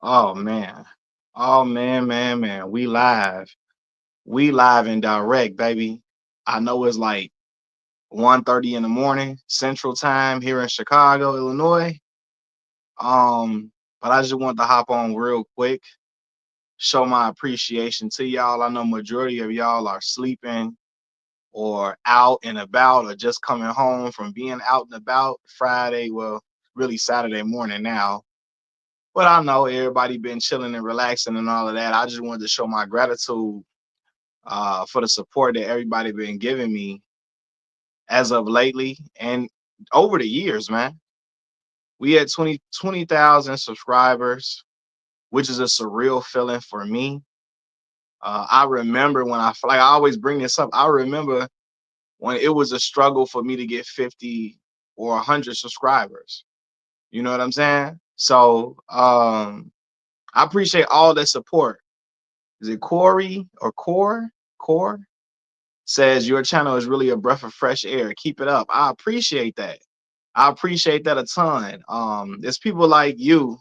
Oh man. Oh man. We live. We live and direct, baby. I know it's like 1:30 in the morning, Central Time here in Chicago, Illinois. But I just want to hop on real quick, show my appreciation to y'all. I know majority of y'all are sleeping or out and about or just coming home from being out and about Friday, well, really Saturday morning now. But I know everybody been chilling and relaxing and all of that. I just wanted to show my gratitude for the support that everybody been giving me as of lately and over the years, man. We had 20,000 subscribers, which is a surreal feeling for me. I remember when I always bring this up. I remember when it was a struggle for me to get 50 or 100 subscribers. You know what I'm saying? So I appreciate all that support. Is it Corey or Core? Core says your channel is really a breath of fresh air. Keep it up. I appreciate that. I appreciate that a ton. There's people like you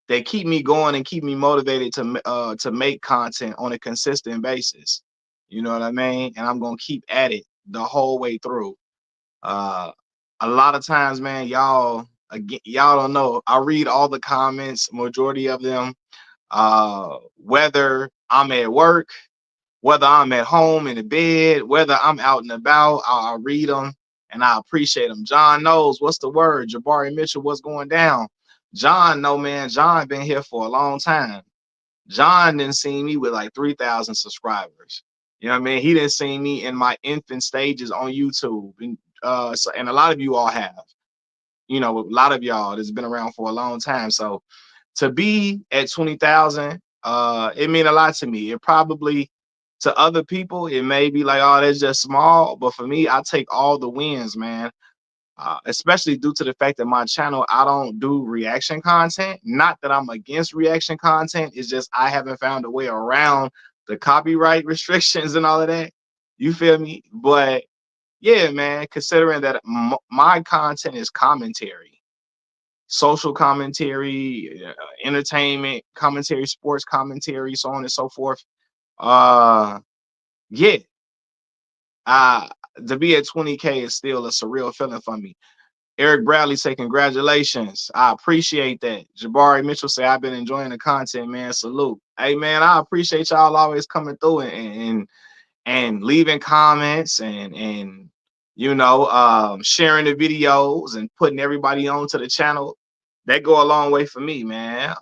that keep me going and keep me motivated to make content on a consistent basis. You know what I mean? And I'm gonna keep at it the whole way through. Uh, a lot of times, man, y'all don't know. I read all the comments, majority of them. Whether I'm at work, whether I'm at home in the bed, whether I'm out and about, I'll read them and I appreciate them. John knows what's the word. Jabari Mitchell, what's going down? John, no man. John been here for a long time. John didn't see me with like 3,000 subscribers. You know what I mean? He didn't see me in my infant stages on YouTube, and a lot of you all have. You know, a lot of y'all that's been around for a long time. So to be at 20,000, it mean a lot to me. It probably to other people, it may be like, oh, that's just small. But for me, I take all the wins, man. Especially due to the fact that my channel, I don't do reaction content. Not that I'm against reaction content. It's just I haven't found a way around the copyright restrictions and all of that. You feel me? But yeah, man, considering that my content is commentary, social commentary, entertainment commentary, sports commentary, so on and so forth. Uh, yeah, uh, to be at 20K is still a surreal feeling for me. Eric Bradley say congratulations. I appreciate that. Jabari Mitchell say I've been enjoying the content, man. Salute. Hey man, I appreciate y'all always coming through and leaving comments and sharing the videos and putting everybody onto the channel. That go a long way for me, man.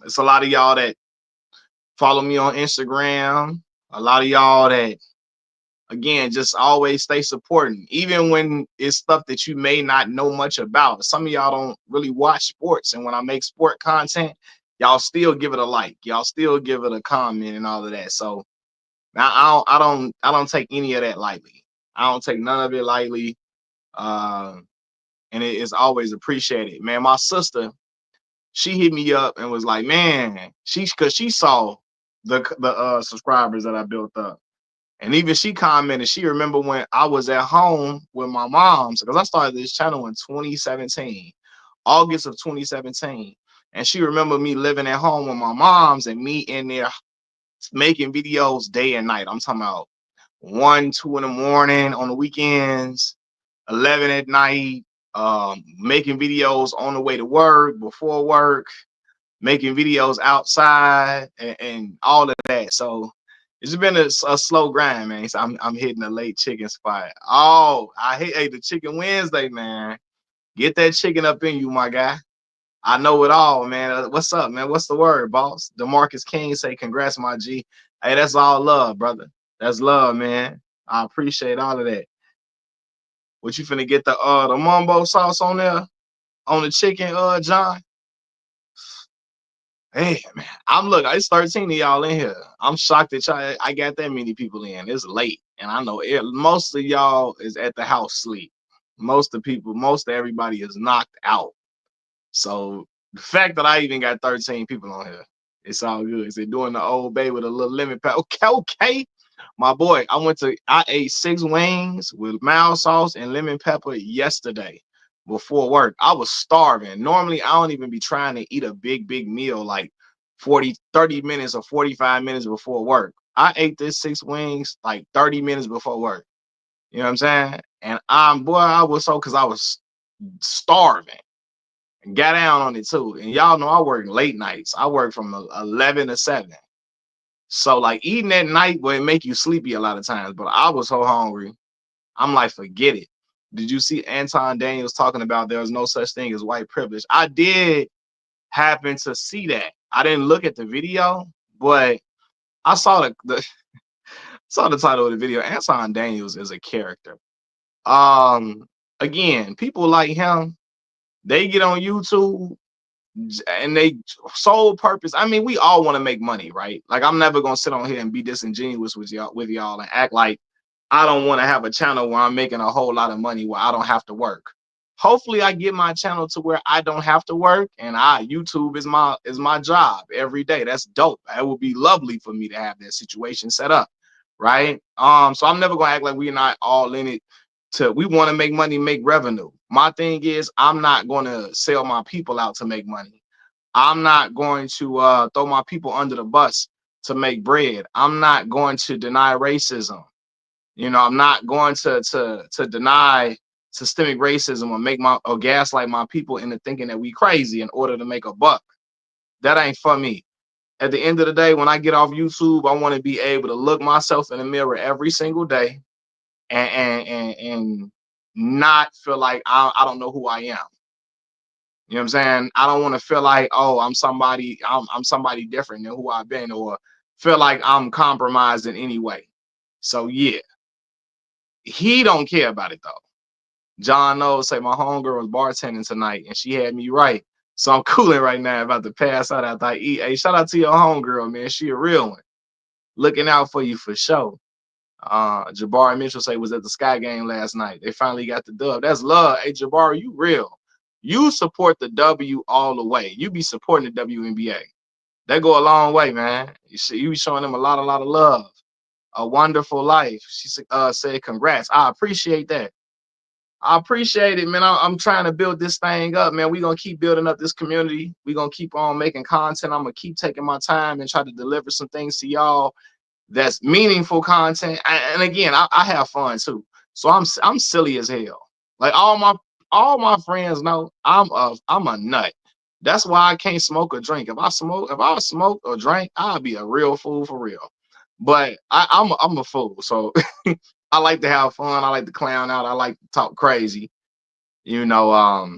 It's a lot of y'all that follow me on Instagram. A lot of y'all that again just always stay supporting, even when it's stuff that you may not know much about. Some of y'all don't really watch sports, and when I make sport content, y'all still give it a like, y'all still give it a comment and all of that. So now I don't take any of that lightly. I don't take none of it lightly. Uh, and it is always appreciated. Man, my sister, she hit me up and was like, man, because she saw the subscribers that I built up. And even she commented, she remember when I was at home with my mom's, because I started this channel in 2017, August of 2017. And she remember me living at home with my mom's and me in there making videos day and night. I'm talking about 1, 2 in the morning on the weekends, 11 at night, making videos on the way to work, before work, making videos outside, and all of that. So it's been a slow grind, man. So I'm hitting a late chicken spot. Oh, I hate the chicken Wednesday, man. Get that chicken up in you, my guy. I know it all, man. What's up, man? What's the word, boss? DeMarcus King say, congrats, my G. Hey, that's all love, brother. That's love, man. I appreciate all of that. What you finna get the mumbo sauce on there on the chicken, John? Hey, man, I'm look. It's 13 of y'all in here. I'm shocked that y'all. I got that many people in. It's late, and I know most of y'all is at the house sleep. Most of everybody is knocked out. So the fact that I even got 13 people on here, it's all good. They're doing the old bay with a little lemon pepper. Okay, okay. My boy, I ate 6 wings with mild sauce and lemon pepper yesterday. before work. I was starving. Normally, I don't even be trying to eat a big meal like 40, 30 minutes or 45 minutes before work. I ate this 6 wings like 30 minutes before work. You know what I'm saying? And boy, I was so, because I was starving, and got down on it too. And y'all know I work late nights. I work from 11 to 7. So like eating at night will make you sleepy a lot of times. But I was so hungry. I'm like, forget it. Did you see Anton Daniels talking about there was no such thing as white privilege? I did happen to see that. I didn't look at the video, but I saw the saw the title of the video. Anton Daniels is a character. Um, Again, people like him, they get on YouTube and they sole purpose. I mean, we all want to make money, right? Like, I'm never gonna sit on here and be disingenuous with y'all and act like I don't want to have a channel where I'm making a whole lot of money where I don't have to work. Hopefully I get my channel to where I don't have to work, and YouTube is my job every day. That's dope. It would be lovely for me to have that situation set up, right? So I'm never gonna act like we're not all in it to, we want to make money, make revenue. My thing is, I'm not going to sell my people out to make money. I'm not going to throw my people under the bus to make bread. I'm not going to deny racism. I'm not going to deny systemic racism or gaslight my people into thinking that we crazy in order to make a buck. That ain't for me. At the end of the day, when I get off YouTube, I want to be able to look myself in the mirror every single day and not feel like I don't know who I am. You know what I'm saying? I don't want to feel like, oh, I'm somebody different than who I've been, or feel like I'm compromised in any way. So yeah, he don't care about it though. John knows say my homegirl was bartending tonight and she had me right. So I'm cooling right now, about to pass out after I eat. Hey, shout out to your homegirl, man. She a real one. Looking out for you for sure. Jabari Mitchell say was at the Sky game last night. They finally got the dub. That's love. Hey, Jabari, you real. You support the W all the way. You be supporting the WNBA. That go a long way, man. You be showing them a lot of love. A wonderful life. She said, congrats. I appreciate that. I appreciate it, man. I'm trying to build this thing up, man. We're going to keep building up this community. We're going to keep on making content. I'm going to keep taking my time and try to deliver some things to y'all that's meaningful content. And again, I have fun too. So I'm silly as hell. Like all my friends know I'm a nut. That's why I can't smoke or drink. If I smoke or drink, I'll be a real fool for real. But I'm a fool. So I like to have fun. I like to clown out. I like to talk crazy. You know,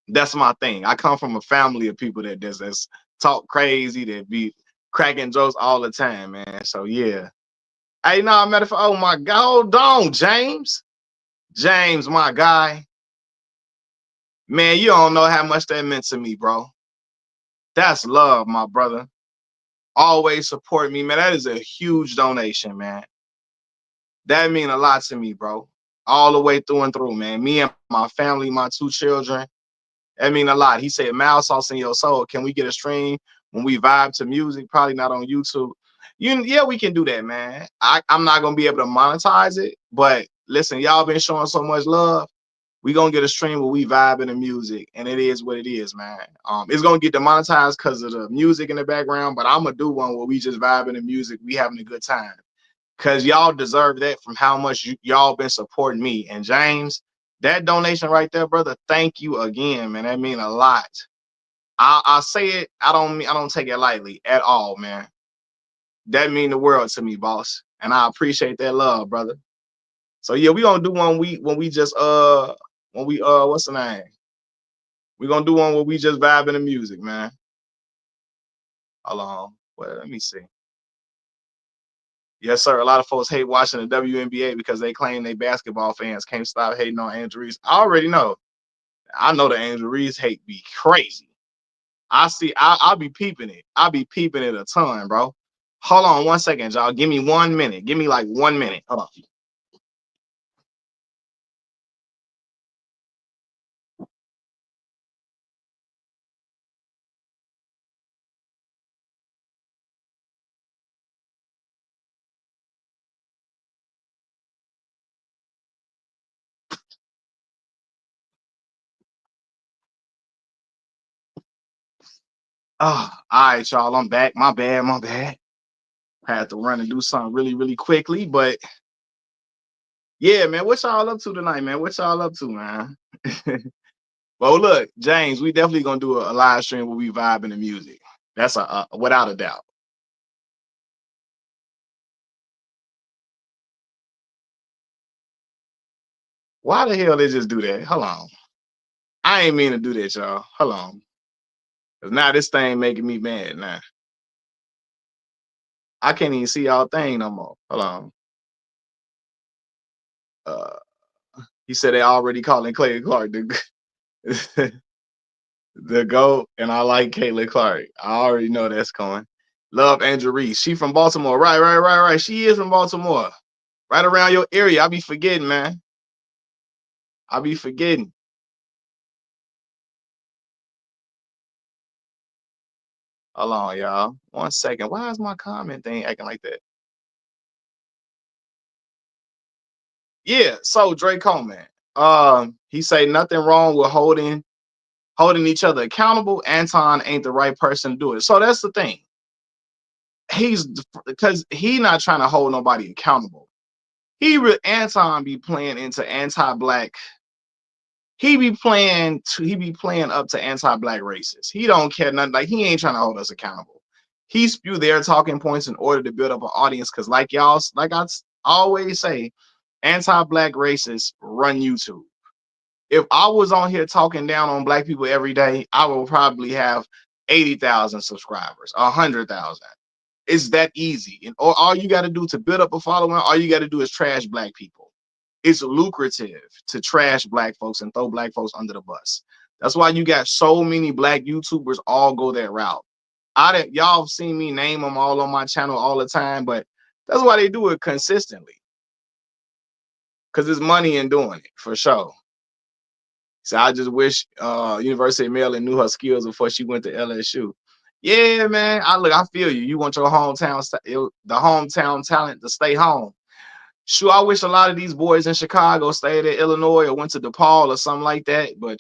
that's my thing. I come from a family of people that's talk crazy, that be cracking jokes all the time, man. So yeah. Hey, no, matter of fact, oh my God, hold on, James. James, my guy. Man, you don't know how much that meant to me, bro. That's love, my brother. Always support me, man. That is a huge donation, man. That mean a lot to me, bro. All the way through and through, man. Me and my family, my 2 children. That mean a lot. He said, "Mouse sauce in your soul. Can we get a stream when we vibe to music? Probably not on YouTube." Yeah, we can do that, man. I'm not gonna be able to monetize it, but listen, y'all been showing so much love. We gonna get a stream where we vibe in the music, and it is what it is, man. It's gonna get demonetized because of the music in the background, but I'm gonna do one where we just vibe in the music, we having a good time. Cause y'all deserve that from how much y'all been supporting me. And James, that donation right there, brother, thank you again, man. That mean a lot. I say it, I don't take it lightly at all, man. That mean the world to me, boss. And I appreciate that love, brother. So yeah, we gonna do one week when we just when we what's the name? We gonna do one where we just vibe in the music, man. Hold on. Well, let me see. Yes, sir. A lot of folks hate watching the WNBA because they claim they basketball fans can't stop hating on Andrew Reese. I already know. I know the Andrew Reese hate be crazy. I see. I'll be peeping it. I'll be peeping it a ton, bro. Hold on 1 second, y'all. Give me 1 minute. Give me like 1 minute. Hold on. Oh, all right, y'all. I'm back. My bad, my bad. I had to run and do something really, really quickly. But yeah, man, what y'all up to tonight, man? What y'all up to, man? Well, look, James, we definitely gonna do a live stream where we vibe in the music. That's a without a doubt. Why the hell they just do that? Hold on. I ain't mean to do that, y'all. Hold on. Cause now this thing making me mad now. I can't even see y'all thing no more. Hold on. Uh he said they already calling Clay Clark the, the GOAT, and I like Caitlin Clark. I already know that's coming. Love Angel Reese. She from Baltimore. Right. She is from Baltimore. Right around your area. I be forgetting, man. I be forgetting. Hold on, y'all. 1 second. Why is my comment thing acting like that? Yeah, so Drake Coleman. He say nothing wrong with holding each other accountable. Anton ain't the right person to do it. So that's the thing. He's because he not trying to hold nobody accountable. Anton be playing into anti-black. He be playing up to anti-black racists. He don't care nothing. Like he ain't trying to hold us accountable. He spew their talking points in order to build up an audience. Cause always say, anti-black racists run YouTube. If I was on here talking down on black people every day, I will probably have 80,000 subscribers, 100,000. It's that easy. And all you got to do to build up a following, all you got to do is trash black people. It's lucrative to trash black folks and throw black folks under the bus. That's why you got so many black YouTubers all go that route. Y'all seen me name them all on my channel all the time, but that's why they do it consistently. Because there's money in doing it, for sure. So I just wish University of Maryland knew her skills before she went to LSU. Yeah, man. I feel you. You want your the hometown talent to stay home. Sure, I wish a lot of these boys in Chicago stayed at Illinois or went to DePaul or something like that. But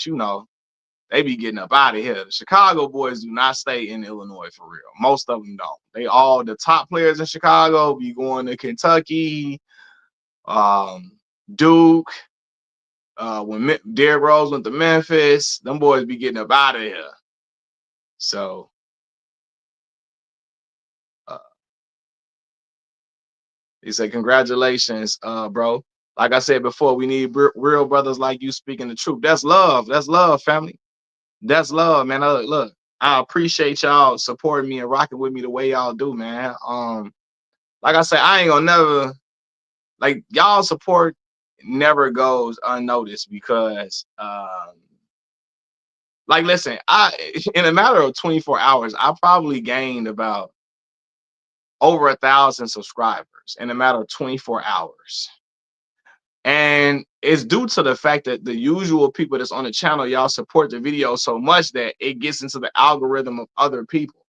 they be getting up out of here. The Chicago boys do not stay in Illinois for real. Most of them don't. The top players in Chicago be going to Kentucky, um, Duke. When Derrick Rose went to Memphis, them boys be getting up out of here. So uh, he said, "Congratulations, bro." Like I said before, we need real brothers like you speaking the truth. That's love. That's love, family. That's love, man. Look, I appreciate y'all supporting me and rocking with me the way y'all do, man. Like I said, I ain't gonna never like y'all support never goes unnoticed because like listen, I in a matter of 24 hours, I probably gained about over 1,000 subscribers in a matter of 24 hours. And it's due to the fact that the usual people that's on the channel, y'all support the video so much that it gets into the algorithm of other people.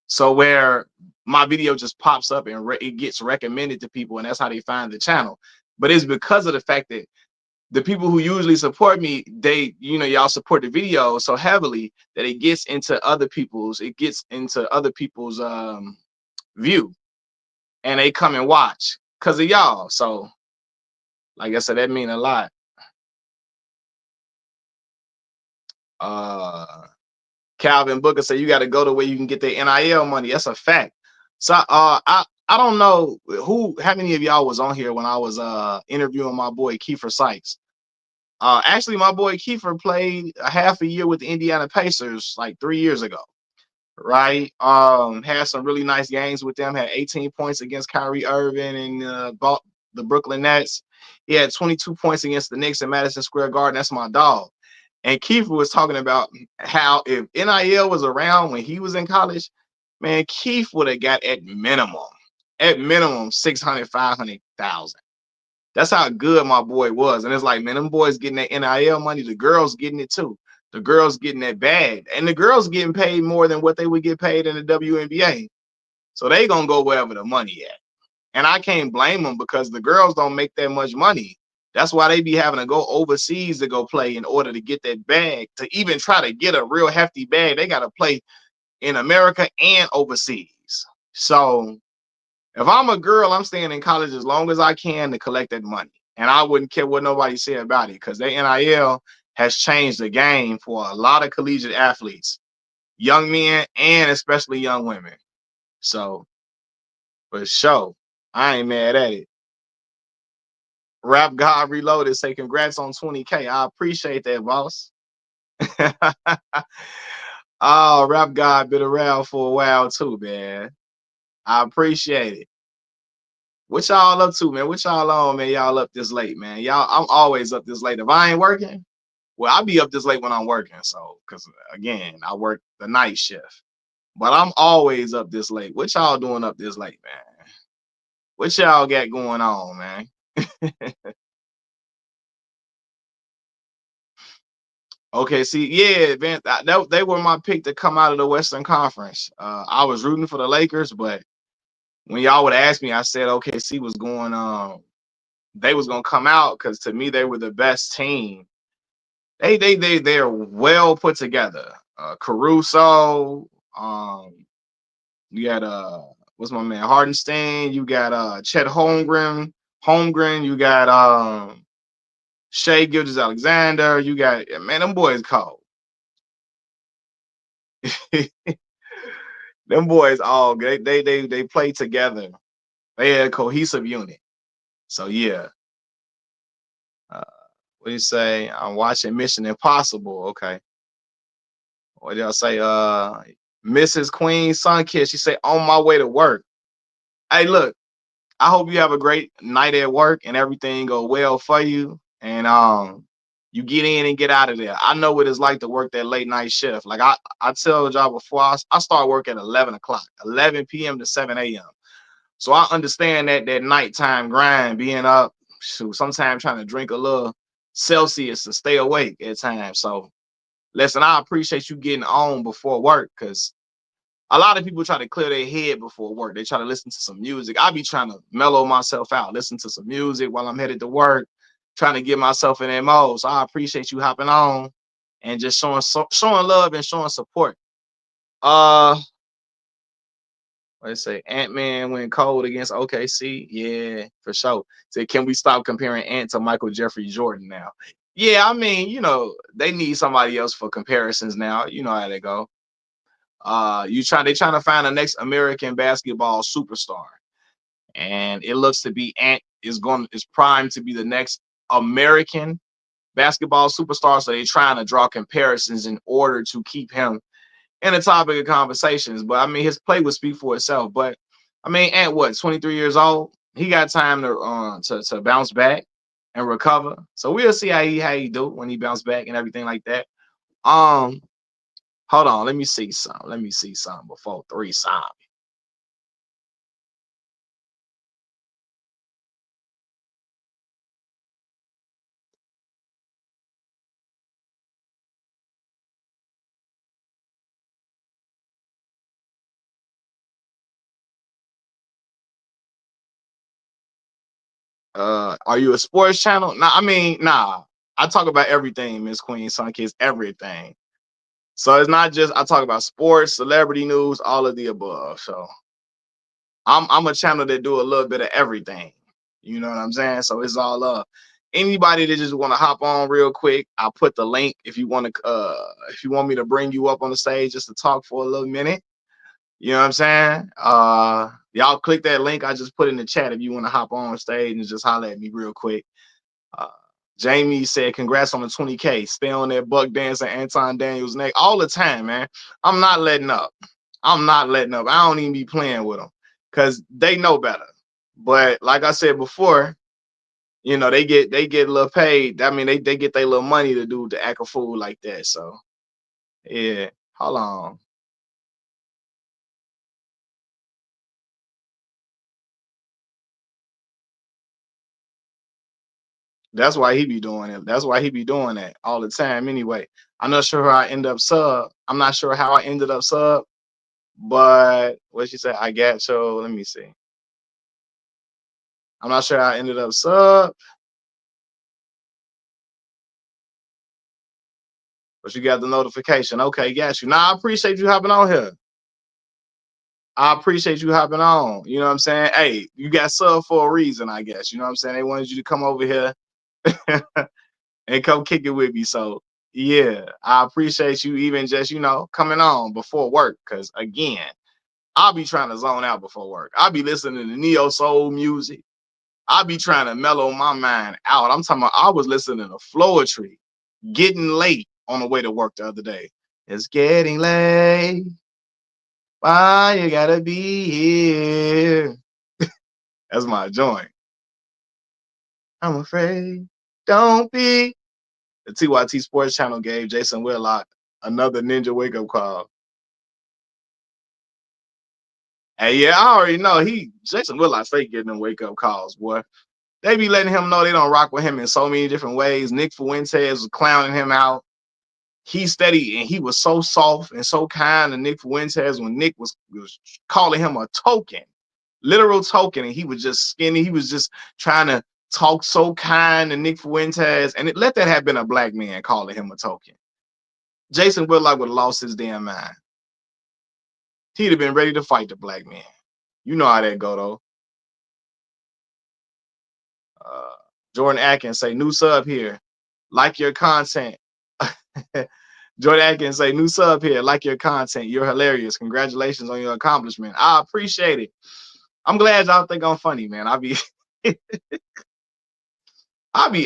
So where my video just pops up and it gets recommended to people, and that's how they find the channel. But it's because of the fact that the people who usually support me, y'all support the video so heavily that it gets into other people's view, and they come and watch because of y'all. So, like I said, that mean a lot. Uh, Calvin Booker said you got to go to where you can get the NIL money. That's a fact. So, I don't know how many of y'all was on here when I was interviewing my boy Kiefer Sykes. Actually, my boy Kiefer played a half a year with the Indiana Pacers like 3 years ago. Right. Had some really nice games with them. Had 18 points against Kyrie Irving and the Brooklyn Nets. He had 22 points against the Knicks in Madison Square Garden. That's my dog. And Kiefer was talking about how if NIL was around when he was in college, man, Keith would have got at minimum 600, 500,000. That's how good my boy was. And it's like, man, them boys getting that NIL money, the girls getting it too. The girls getting that bag. And the girls getting paid more than what they would get paid in the WNBA. So they gonna go wherever the money at. And I can't blame them because the girls don't make that much money. That's why they be having to go overseas to go play in order to get that bag. To even try to get a real hefty bag, they gotta play in America and overseas. So if I'm a girl, I'm staying in college as long as I can to collect that money. And I wouldn't care what nobody said about it because the NIL has changed the game for a lot of collegiate athletes, young men and especially young women. So for sure, I ain't mad at it. Rap God Reloaded say congrats on 20K. I appreciate that, boss. Oh, Rap God been around for a while too, man. I appreciate it. What y'all up to, man? What y'all on, man? Y'all up this late, man. Y'all, I'm always up this late. If I ain't working, well, I'll be up this late when I'm working. So, because again, I work the night shift, but I'm always up this late. What y'all doing up this late, man? What y'all got going on, man? Okay, see, yeah, man, they were my pick to come out of the Western Conference. I was rooting for the Lakers, but when y'all would ask me, I said OKC was going they was gonna come out because to me they were the best team. They're well put together. Caruso, you got what's my man Hardenstein, you got Chet Holmgren, you got Shea Gilgeous Alexander, you got man, them boys cold. Them boys all they play together. They a cohesive unit. So yeah. Uh, what do you say? I'm watching Mission Impossible. Okay. What y'all say? Mrs. Queen Sunkiss. She say on my way to work. Hey, look. I hope you have a great night at work and everything go well for you. And you get in and get out of there. I know what it's like to work that late night shift. Like I told y'all before, I start work at 11 o'clock, 11 p.m. to 7 a.m. So I understand that nighttime grind, being up, sometimes trying to drink a little Celsius to stay awake at times. So listen, I appreciate you getting on before work because a lot of people try to clear their head before work. They try to listen to some music. I be trying to mellow myself out, listen to some music while I'm headed to work, trying to get myself in that mode. So I appreciate you hopping on and just showing love and showing support. Uh, let's say Ant-Man went cold against OKC. Yeah, for sure. Say, can we stop comparing Ant to Michael Jeffrey Jordan now? Yeah, I mean, they need somebody else for comparisons now. You know how they go. They trying to find the next American basketball superstar, and it looks to be Ant is primed to be the next American basketball superstar. So they're trying to draw comparisons in order to keep him in the topic of conversations. But I mean, his play would speak for itself. But I mean, Ant, what, 23 years old? He got time to bounce back and recover. So we'll see how he do when he bounce back and everything like that. Um, Hold on, let me see some. Let me see some before three sign. Are you a sports channel? Nah, I mean, nah. I talk about everything, Miss Queen, Sun Kids, everything. So it's not just I talk about sports, celebrity news, all of the above. So I'm a channel that do a little bit of everything. You know what I'm saying? So it's all anybody that just want to hop on real quick, I'll put the link if you want me to bring you up on the stage just to talk for a little minute. You know what I'm saying? Y'all click that link I just put in the chat if you want to hop on stage and just holler at me real quick. Uh, Jamie said, congrats on the 20K. Stay on that Buck Dancer Anton Daniels neck all the time, man. I'm not letting up. I'm not letting up. I don't even be playing with them because they know better. But like I said before, they get a little paid. I mean, they get their little money to act a fool like that. So yeah, hold on. That's why he be doing it. That's why he be doing that all the time. Anyway, I'm not sure how I end up sub. I'm not sure how I ended up sub, but what she said, I got so let me see. I'm not sure how I ended up sub, but you got the notification. Okay, got you. Now I appreciate you hopping on here. I appreciate you hopping on. You know what I'm saying? Hey, you got sub for a reason, I guess. You know what I'm saying? They wanted you to come over here and come kick it with me. So yeah, I appreciate you even just, coming on before work. Cause again, I'll be trying to zone out before work. I'll be listening to neo soul music. I'll be trying to mellow my mind out. I'm talking about I was listening to Floetry, getting late on the way to work the other day. It's getting late. Why you gotta be here? That's my joint. I'm afraid. Don't be. The TYT Sports Channel gave Jason Whitlock another ninja wake up call. And yeah, I already know Jason Whitlock straight getting them wake up calls, boy. They be letting him know they don't rock with him in so many different ways. Nick Fuentes was clowning him out. He steady and he was so soft and so kind to Nick Fuentes when Nick was calling him a token, literal token, and he was just skinny. He was just trying to talk so kind to Nick Fuentes, and let that have been a black man calling him a token. Jason Whitlock would have lost his damn mind. He'd have been ready to fight the black man. You know how that go though. Jordan Atkins say new sub here, like your content. Jordan Atkins say new sub here, like your content. You're hilarious. Congratulations on your accomplishment. I appreciate it. I'm glad y'all think I'm funny, man. I be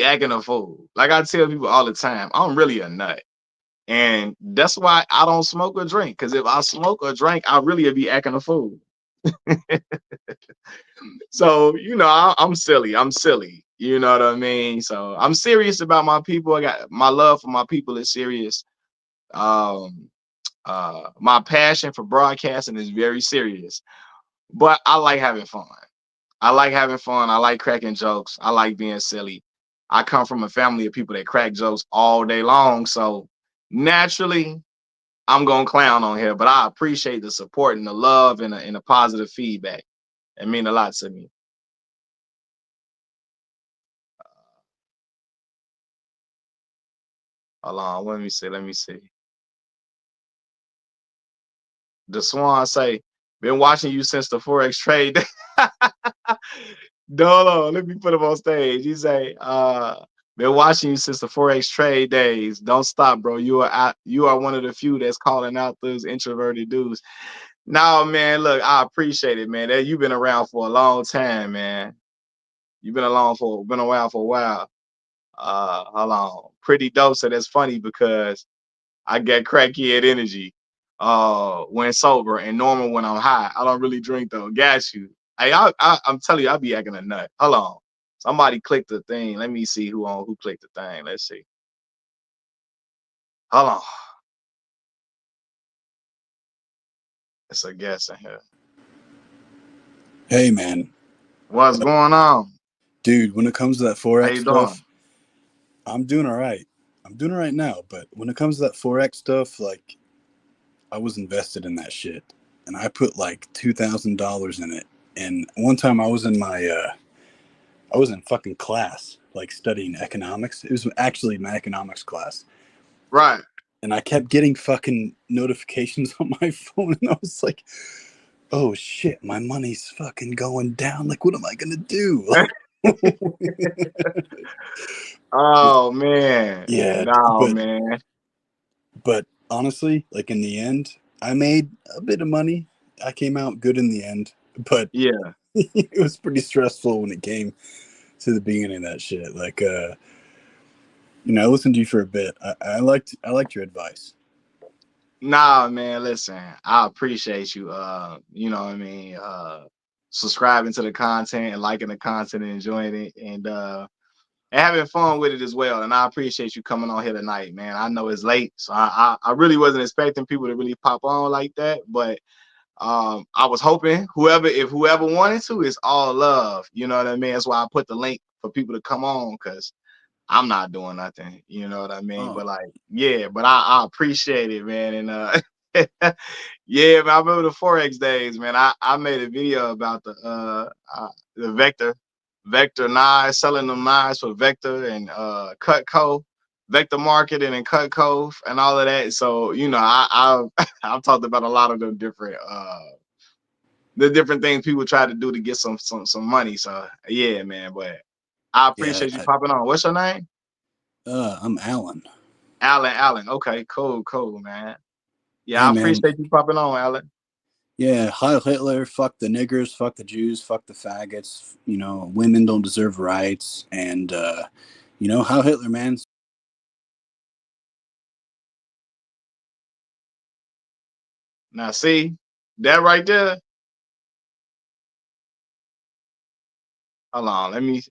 acting a fool. Like I tell people all the time, I'm really a nut. And that's why I don't smoke or drink. Because if I smoke or drink, I really be acting a fool. So, I'm silly. I'm silly. You know what I mean? So I'm serious about my people. I got my love for my people is serious. Um, my passion for broadcasting is very serious. But I like having fun. I like having fun. I like cracking jokes. I like being silly. I come from a family of people that crack jokes all day long. So naturally, I'm gonna clown on here. But I appreciate the support and the love and the positive feedback. It mean a lot to me. Hold on, let me see. Let me see. The Swan say, been watching you since the Forex trade. Hold on, let me put him on stage. He say, been watching you since the Forex trade days. Don't stop, bro. You are one of the few that's calling out those introverted dudes. No, man, look, I appreciate it, man. That you've been around for a long time, man. You've been around for a while. Hold on. Pretty dope. So that's funny because I get crackhead energy when sober and normal when I'm high. I don't really drink though. Got you. Hey, I'm telling you, I'll be acting a nut. Hold on. Somebody clicked the thing. Let me see who clicked the thing. Let's see. Hold on. It's a guess in here. Hey, man. What's going on? Dude, when it comes to that How Forex you doing? stuff, I'm doing all right. I'm doing all right now. But when it comes to that Forex stuff, like, I was invested in that shit. And I put like $2,000 in it. And one time I was in fucking class, like studying economics. It was actually my economics class. Right. And I kept getting fucking notifications on my phone. And I was like, oh shit, my money's fucking going down. Like, what am I going to do? Oh man. Yeah, No, man. but honestly, like in the end, I made a bit of money. I came out good in the end, but Yeah. it was pretty stressful when it came to the beginning of that shit. Like, I listened to you for a bit. I liked your advice. Nah, man, listen, I appreciate you you know what I mean, subscribing to the content and liking the content and enjoying it and having fun with it as well. And I appreciate you coming on here tonight, man. I know it's late, so I really wasn't expecting people to really pop on like that, but I was hoping whoever wanted to, it's all love. You know what I mean? That's why I put the link for people to come on because I'm not doing nothing, you know what I mean? Oh, But like, yeah, but I appreciate it, man. And yeah, man, I remember the Forex days, man. I made a video about the Vector knives, selling them knives for Vector and Cutco, Vector Marketing and Cutco and all of that. So, I I've talked about a lot of them different the different things people try to do to get some money. So yeah, man. But I Yeah, appreciate you popping on. What's your name? I'm Alan. Alan. Alan. Okay, cool, man. Yeah, Hey I man, appreciate you popping on, Alan. yeah, Heil Hitler, fuck the niggers, fuck the Jews, fuck the faggots. You know, women don't deserve rights, and you know, Heil Hitler, man. Now see that right there. Hold on, let me.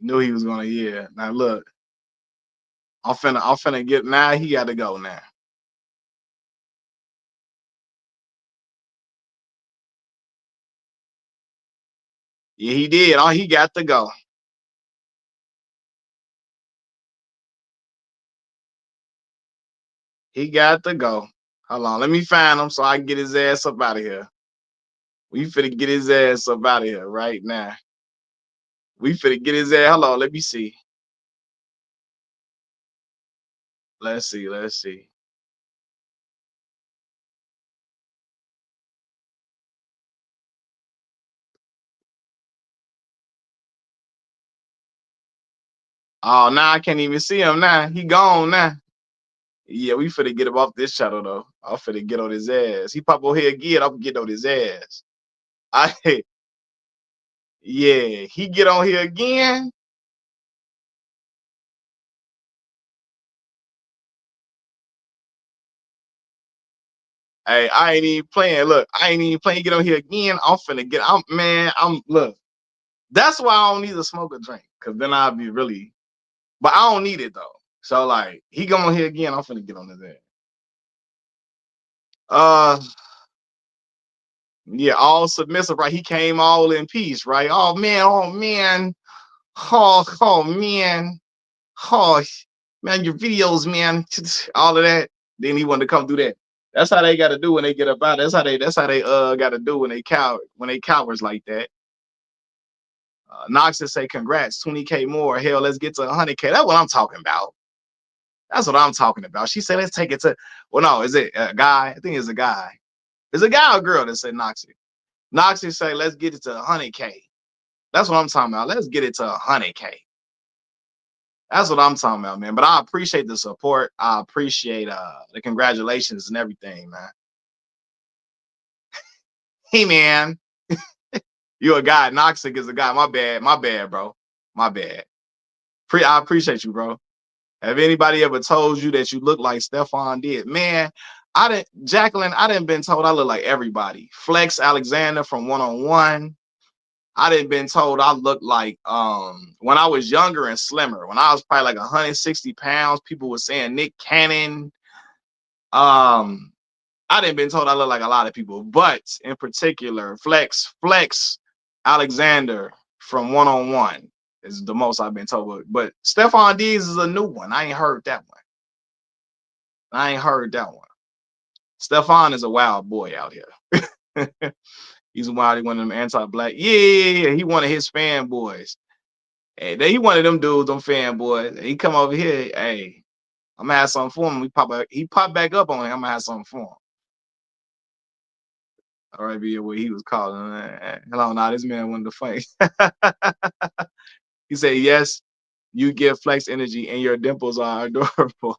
Knew he was gonna. Yeah. Now look, I'm finna get. Now he got to go now. Yeah, he did. Oh, he got to go. He got to go. Hold on, let me find him so I can get his ass up out of here. We finna get his ass up out of here right now. We finna get his ass. Hold on, let me see. Let's see. Let's see. Oh, now I can't even see him now. He gone now. Yeah, we finna get him off this channel though. I'm finna get on his ass. He pop over here again. I'm getting on his ass. I yeah, he get on here again. Hey, I ain't even playing. Look, I ain't even playing. Get on here again. I'm finna get. I'm man. I'm look. That's why I don't need to smoke or drink, cause then I'll be really. But I don't need it though. So like, he come on here again. I'm finna get on his ass. Uh, yeah, all submissive, right? He came all in peace, right? Oh man, oh man, oh man, oh man, your videos, man, all of that. Then he wanted to come do that. That's how they got to do when they get up out. That's how they got to do when they cowards like that. Knox say congrats, 20K more. Hell, let's get to 100K. That's what I'm talking about. That's what I'm talking about. She said, let's take it to. Well, no, is it a guy? I think it's a guy. Is a guy or a girl that said Noxie? Noxie say, let's get it to 100K. That's what I'm talking about. Let's get it to 100K. That's what I'm talking about, man. But I appreciate the support. I appreciate the congratulations and everything, man. Hey, man, you a guy. Noxic is a guy. My bad, bro. My bad. I appreciate you, bro. Have anybody ever told you that you look like Stefan did? Man, I didn't, Jacqueline, I didn't been told I look like everybody. Flex Alexander from One on One. I didn't been told I looked like when I was younger and slimmer. When I was probably like 160 pounds, people were saying Nick Cannon. I didn't been told I look like a lot of people, but in particular, Flex Alexander from One on One is the most I've been told. But Stephon Diggs is a new one. I ain't heard that one. I ain't heard that one. Stephon is a wild boy out here. He's one of them anti-black. Yeah. He one of his fanboys. Hey, he one of them dudes, them fanboys. He come over here. Hey, I'm gonna have something for him. He pop back up on him. I'm gonna have something for him. All right, be what he was calling. Hello, now this man wanted to fight. He said, "Yes, you give flex energy, and your dimples are adorable."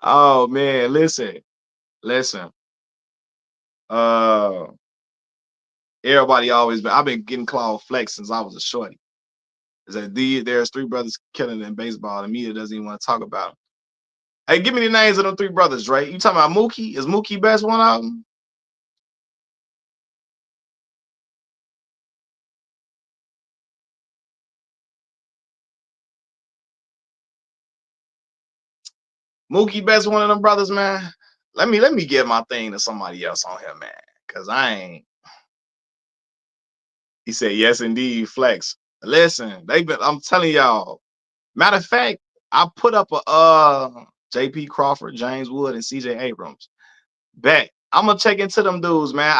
Oh man, listen. Uh, everybody always been. I've been getting called flex since I was a shorty. Is that there's three brothers killing in baseball. The media doesn't even want to talk about them. Hey, give me the names of them three brothers, right? You talking about Mookie? Is Mookie best one of them? Mookie best one of them brothers, man. Let me give my thing to somebody else on here, man. Cause I ain't. He said, yes, indeed, flex. Listen, I'm telling y'all. Matter of fact, I put up a JP Crawford, James Wood, and CJ Abrams. Bet. I'm gonna check into them dudes, man.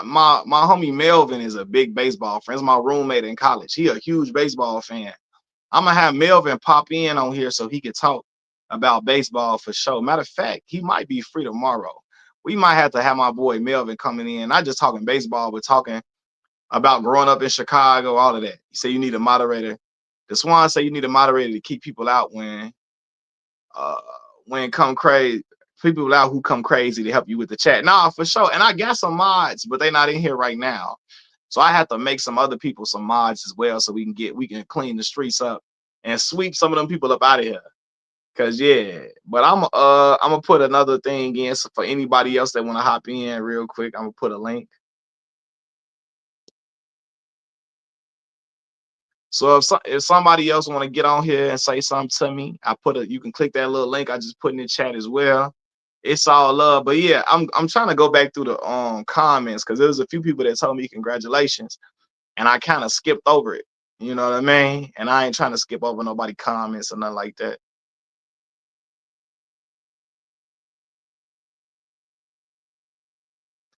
My homie Melvin is a big baseball fan. He's my roommate in college. He a huge baseball fan. I'm gonna have Melvin pop in on here so he could talk about baseball for sure. Matter of fact, he might be free tomorrow. we might have to have my boy Melvin coming in, not just talking baseball, but talking about growing up in Chicago, all of that. You say you need a moderator. The Swan say you need a moderator to keep people out uh when come crazy. People out who come crazy to help you with the chat. Nah, for sure. And I got some mods, but they not in here right now. So I have to make some other people some mods as well, so we can clean the streets up and sweep some of them people up out of here. Cause yeah, but I'm gonna put another thing in so for anybody else that want to hop in real quick. I'm gonna put a link. So if somebody else want to get on here and say something to me, you can click that little link I just put in the chat as well. It's all love. But yeah, I'm trying to go back through the comments because there was a few people that told me congratulations, and I kind of skipped over it. You know what I mean? And I ain't trying to skip over nobody comments or nothing like that.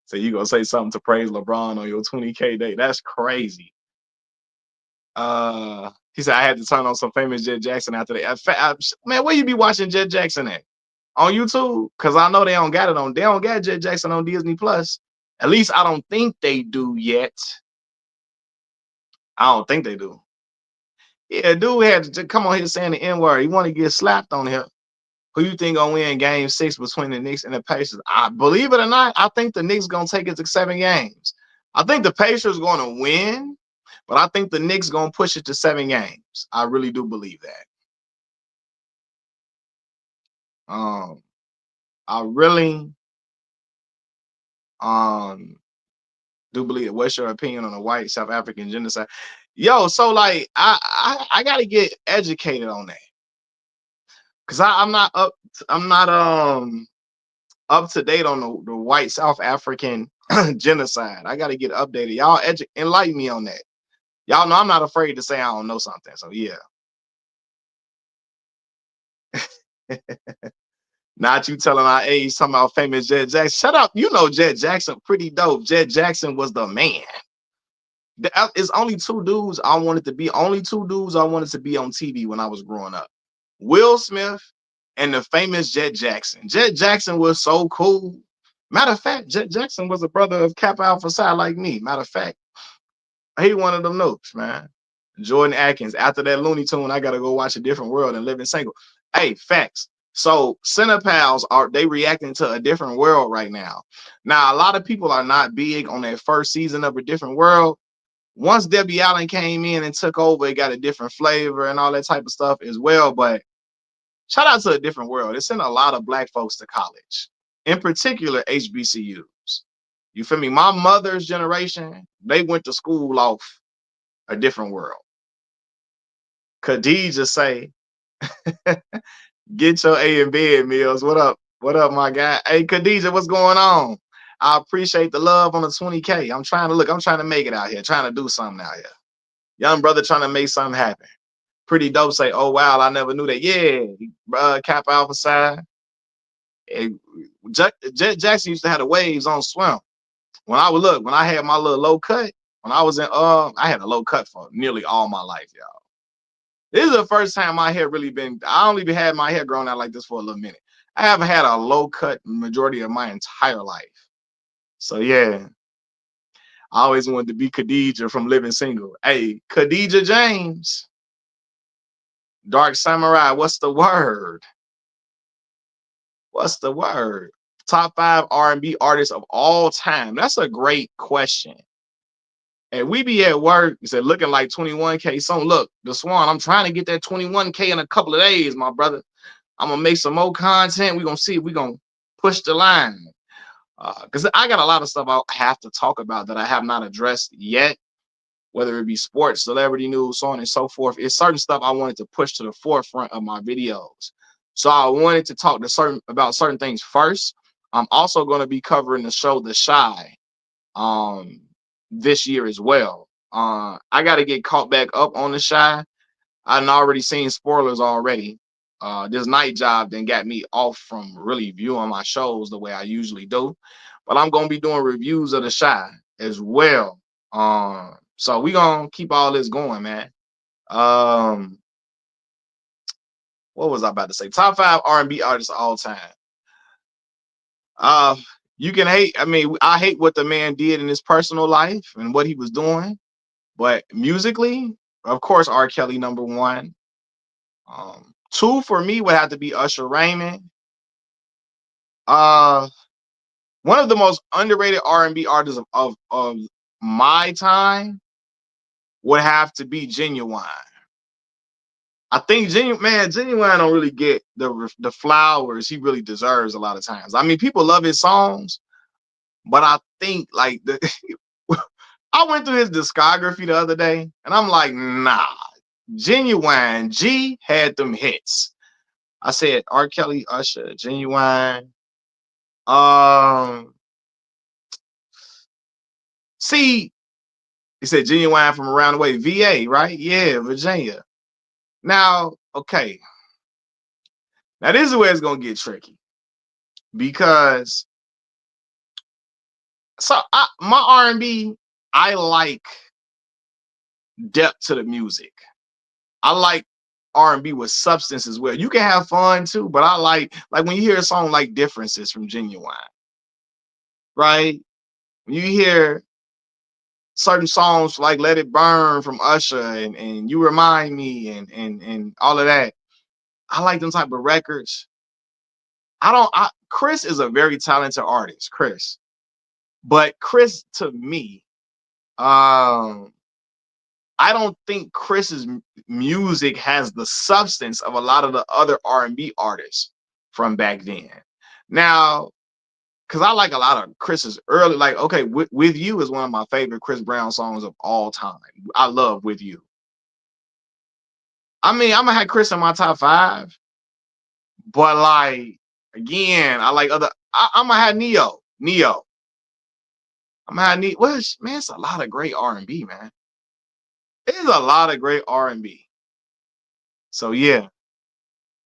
So you gonna say something to praise LeBron on your 20K day? That's crazy. He said I had to turn on some famous Jet Jackson after that. Man, where you be watching Jet Jackson at? On YouTube? Cause I know they don't got Jet Jackson on Disney Plus. At least I don't think they do yet. I don't think they do. Yeah, dude had to come on here saying the N-word. He want to get slapped on here. Who you think gonna win game 6 between the Knicks and the Pacers? I believe it or not, I think the Knicks gonna take it to 7 games. I think the Pacers gonna win, but I think the Knicks gonna push it to 7 games. I really do believe that. I really um do believe it. What's your opinion on the white South African genocide? Yo, so like I gotta get educated on that. Cause I'm not up to date on the white South African genocide. I gotta get updated. Y'all enlighten me on that. Y'all know I'm not afraid to say I don't know something. So yeah. Not you telling our age talking about famous Jet Jackson. Shut up. You know Jet Jackson pretty dope. Jet Jackson was the man. It's only two dudes I wanted to be. Only two dudes I wanted to be on TV when I was growing up. Will Smith and the famous Jet Jackson. Jet Jackson was so cool. Matter of fact, Jet Jackson was a brother of Kappa Alpha Psi like me. Matter of fact, he one of them noobs, man. Jordan Atkins. After that Looney Tune, I gotta go watch A Different World and Living Single. Hey, facts. So Cinepals are they reacting to A Different World right now. Now, a lot of people are not big on that first season of A Different World. Once Debbie Allen came in and took over, it got a different flavor and all that type of stuff as well. But shout out to A Different World. It sent a lot of black folks to college, in particular HBCUs. You feel me? My mother's generation, they went to school off A Different World. Khadija say, get your A and B meals. What up? What up, my guy? Hey, Khadija, what's going on? I appreciate the love on the 20K. I'm trying to make it out here, trying to do something out here. Young brother trying to make something happen. Pretty dope. Say, oh wow, I never knew that. Yeah, Kappa Alpha Psi. Hey, Jet Jackson used to have the waves on swim. When I had my little low cut, when I was in I had a low cut for nearly all my life, y'all. This is the first time my hair really been. I only had my hair grown out like this for a little minute. I haven't had a low cut majority of my entire life. So yeah, I always wanted to be Khadija from Living Single. Hey, Khadija James, Dark Samurai. What's the word? What's the word? Top 5 R&B artists of all time. That's a great question. And we be at work, he said, looking like 21K. So look, the Swan, I'm trying to get that 21K in a couple of days, my brother. I'm gonna make some more content. We're gonna see if we're gonna push the line. Because I got a lot of stuff I have to talk about that I have not addressed yet, whether it be sports, celebrity news, so on and so forth. It's certain stuff I wanted to push to the forefront of my videos. So I wanted to talk about certain things first. I'm also going to be covering the show The Shy this year as well. I got to get caught back up on The Shy. I've already seen spoilers already. This night job then got me off from really viewing my shows the way I usually do. But I'm going to be doing reviews of The Shy as well. So we going to keep all this going, man. What was I about to say? Top 5 R&B artists of all time. You can hate. I mean, I hate what the man did in his personal life and what he was doing, but musically, of course, R. Kelly number one. Two for me would have to be Usher Raymond. Uh, One of the most underrated R&B artists of my time would have to be Genuine. I think Genuine don't really get the flowers he really deserves a lot of times. I mean, people love his songs, but I think like the I went through his discography the other day, and I'm like, nah, Genuine G had them hits. I said R. Kelly, Usher, Genuine. Um, see, he said Genuine from around the way, VA, right? Yeah, Virginia. Now, okay, now this is where it's gonna get tricky because my R&B, I like depth to the music. I like R&B with substance as well. You can have fun too, but I like when you hear a song like Differences from Genuine, right? When you hear certain songs like Let It Burn from Usher and You Remind Me and all of that. I like them type of records. Chris is a very talented artist, Chris. But Chris to me, um, I don't think Chris's music has the substance of a lot of the other R&B artists from back then. Now, because I like a lot of Chris's early, like, okay, With You is one of my favorite Chris Brown songs of all time. I love With You. I mean, I'm gonna have Chris in my top five, but like, again, I like other. I'm gonna have Neo. Neo. I'm gonna have Neo. Man, it's a lot of great R&B, man. There's a lot of great R&B. So yeah,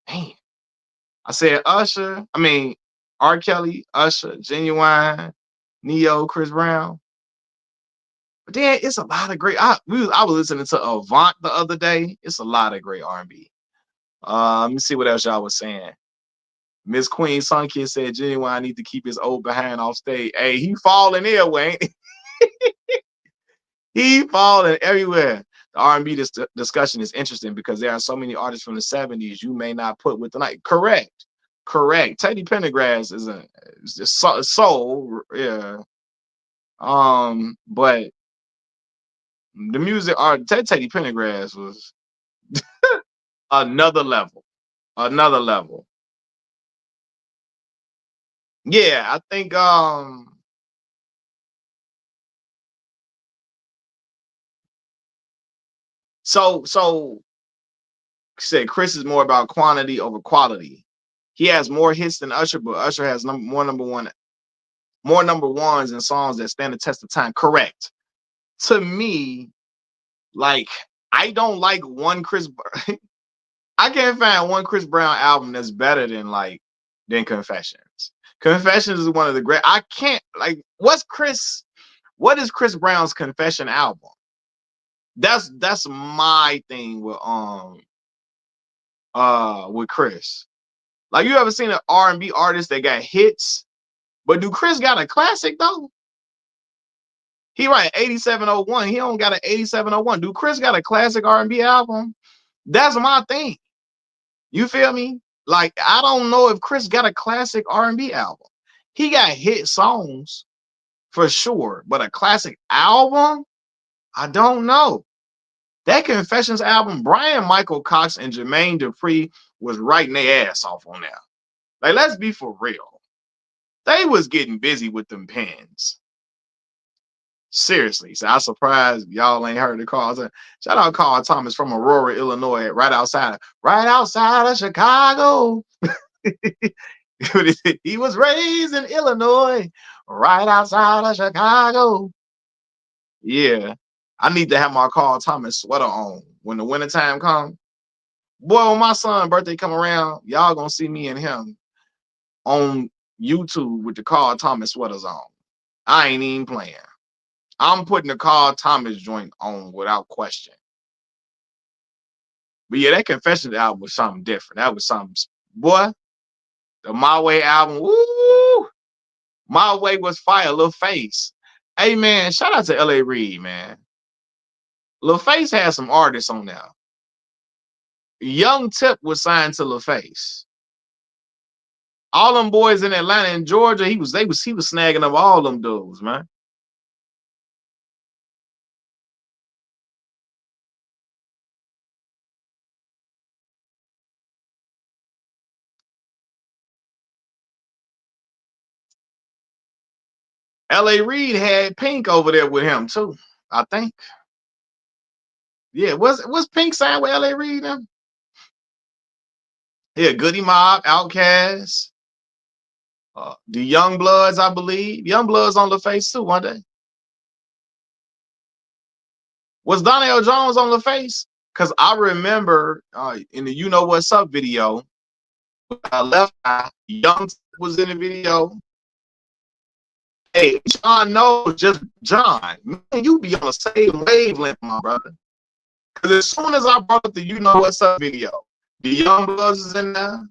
man. I said Usher. I mean, R. Kelly, Usher, Genuine, Neo, Chris Brown. But then it's a lot of great. I was listening to Avant the other day. It's a lot of great R&B. Let me see what else y'all was saying. Miss Queen Sunkid said Genuine need to keep his old behind off stage. Hey, he falling anyway. He falling everywhere. The R&B discussion is interesting because there are so many artists from the 70s you may not put with the night. Correct. Correct. Teddy Pendergrass is just soul. Yeah. But the music art Teddy Pendergrass was another level. Another level. Yeah, I think so said Chris is more about quantity over quality. He has more hits than Usher, but Usher has more number ones and songs that stand the test of time. Correct. To me, like I don't like one I can't find one Chris Brown album that's better than Confessions. Confessions is one of the great. I can't like what is Chris Brown's Confession album? That's my thing with Chris. Like you ever seen an R&B artist that got hits, but do Chris got a classic though? He write 8701. He don't got an 8701. Do Chris got a classic R&B album? That's my thing. You feel me? Like I don't know if Chris got a classic R&B album. He got hit songs for sure, but a classic album, I don't know. That Confessions album, Brian Michael Cox and Jermaine Dupri was writing their ass off on that. Like, let's be for real. They was getting busy with them pens. Seriously. So I'm surprised y'all ain't heard the call. Shout out Carl Thomas from Aurora, Illinois, right outside of Chicago. He was raised in Illinois, right outside of Chicago. Yeah. I need to have my Carl Thomas sweater on when the wintertime comes. Boy, when my son's birthday come around, y'all gonna see me and him on YouTube with the Carl Thomas sweaters on. I ain't even playing. I'm putting the Carl Thomas joint on without question. But yeah, that Confessions album was something different. That was something, boy. The My Way album, woo! My Way was fire, Lil Face. Hey man, shout out to LA Reid, man. Lil Face had some artists on there. Young Tip was signed to Lil Face. All them boys in Atlanta and Georgia, he was snagging up all them dudes, man. LA Reid had Pink over there with him too, I think. Yeah, was Pink signed with LA Reid now? Yeah, Goody Mob, Outkast, the Young Bloods, I believe. Young Bloods on the face too one day. Was Donnell Jones on the face? Because I remember in the You Know What's Up video, Left Eye, Young was in the video. Hey, John knows just John. Man, you be on the same wavelength, my brother. Because as soon as I brought up the You Know What's Up video, the Young Bloods is in there.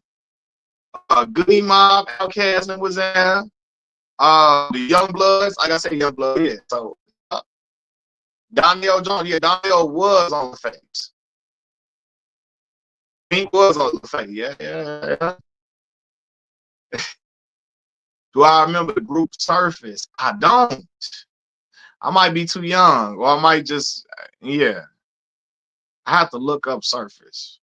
Goody Mob, Outkast was in there. The Young Bloods, like I said, Young Blood, yeah. So Donnell Jones, yeah, Donnell was on the face. Pink was on the face, yeah. Do I remember the group Surface? I don't. I might be too young, or I might just, yeah. I have to look up Surface.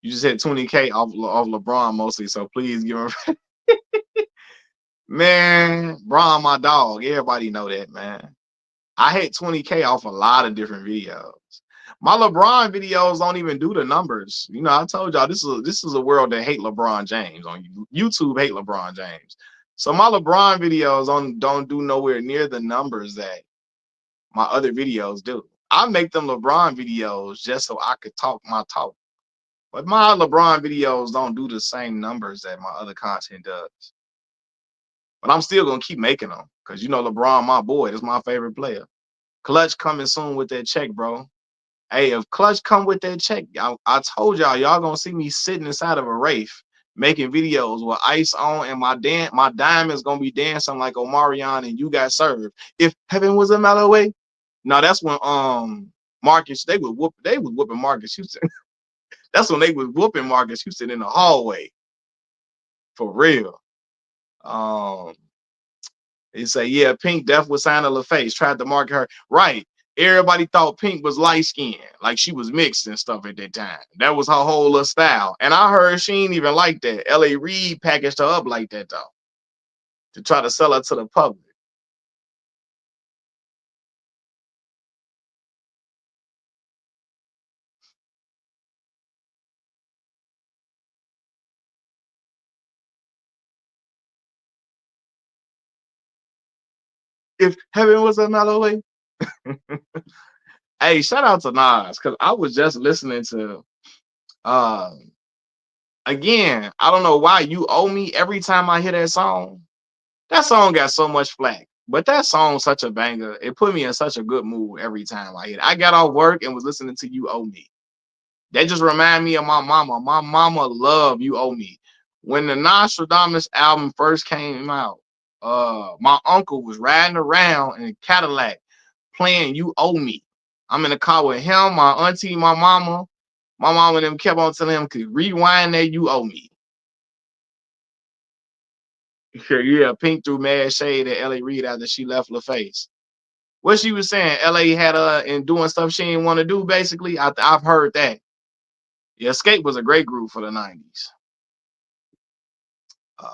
You just hit 20K off LeBron mostly, so please give him. Man, Bron, my dog. Everybody know that, man. I hit 20K off a lot of different videos. My LeBron videos don't even do the numbers. You know, I told y'all this is a world that hate LeBron James. On YouTube, hate LeBron James. So my LeBron videos don't do nowhere near the numbers that my other videos do. I make them LeBron videos just so I could talk my talk. But my LeBron videos don't do the same numbers that my other content does. But I'm still gonna keep making them because you know LeBron, my boy, that's my favorite player. Clutch coming soon with that check, bro. Hey, if Clutch come with that check, I told y'all gonna see me sitting inside of a Wraith making videos with ice on and my diamond's gonna be dancing like Omarion and You Got Served. If heaven was a mile away. No, that's when Marcus, they was whooping Marcus Houston. That's when they was whooping Marcus Houston in the hallway. For real. They say, yeah, Pink Def was signing LaFace, tried to market her. Right. Everybody thought Pink was light skinned, like she was mixed and stuff at that time. That was her whole little style. And I heard she ain't even like that. LA Reid packaged her up like that, though, to try to sell her to the public. If heaven was a mellow way. Hey, shout out to Nas, because I was just listening to again, I don't know why You Owe Me every time I hear that song. That song got so much flack, but that song's such a banger. It put me in such a good mood every time I hear it. I got off work and was listening to You Owe Me. That just remind me of my mama. My mama loved You Owe Me. When the Nostradamus album first came out, my uncle was riding around in a Cadillac playing You Owe Me. I'm in the car with him, my auntie, my mama. My mama and them kept on telling him to rewind that You Owe Me. Yeah, Pink threw mad shade at LA Reid after she left LaFace. What she was saying, LA had her and doing stuff she didn't want to do, basically. I've heard that. Yeah, Escape was a great group for the 90s. Uh,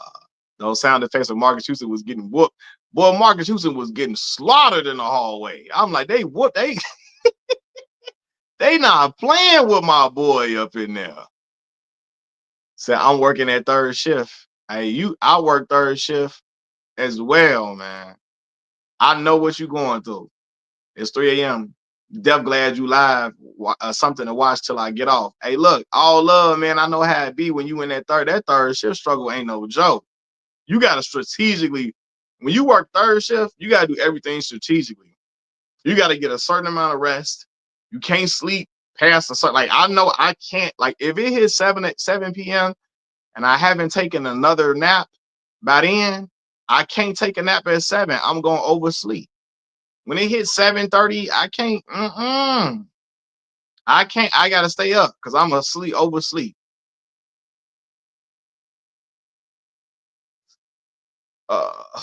those sound effects of Marcus Houston was getting whooped. Boy, Marcus Houston was getting slaughtered in the hallway. I'm like, they not playing with my boy up in there. Say, I'm working at third shift. Hey, I work third shift as well, man. I know what you're going through. It's 3 a.m. Def glad you live. Something to watch till I get off. Hey, look, all love, man. I know how it be when you in that third shift struggle ain't no joke. You gotta strategically, when you work third shift, you gotta do everything strategically. You gotta get a certain amount of rest. You can't sleep past a certain, like I know I can't, like if it hits 7 p.m. and I haven't taken another nap by then, I can't take a nap at 7. I'm gonna oversleep. When it hits 7:30, I can't. I can't. I gotta stay up because I'm asleep, oversleep.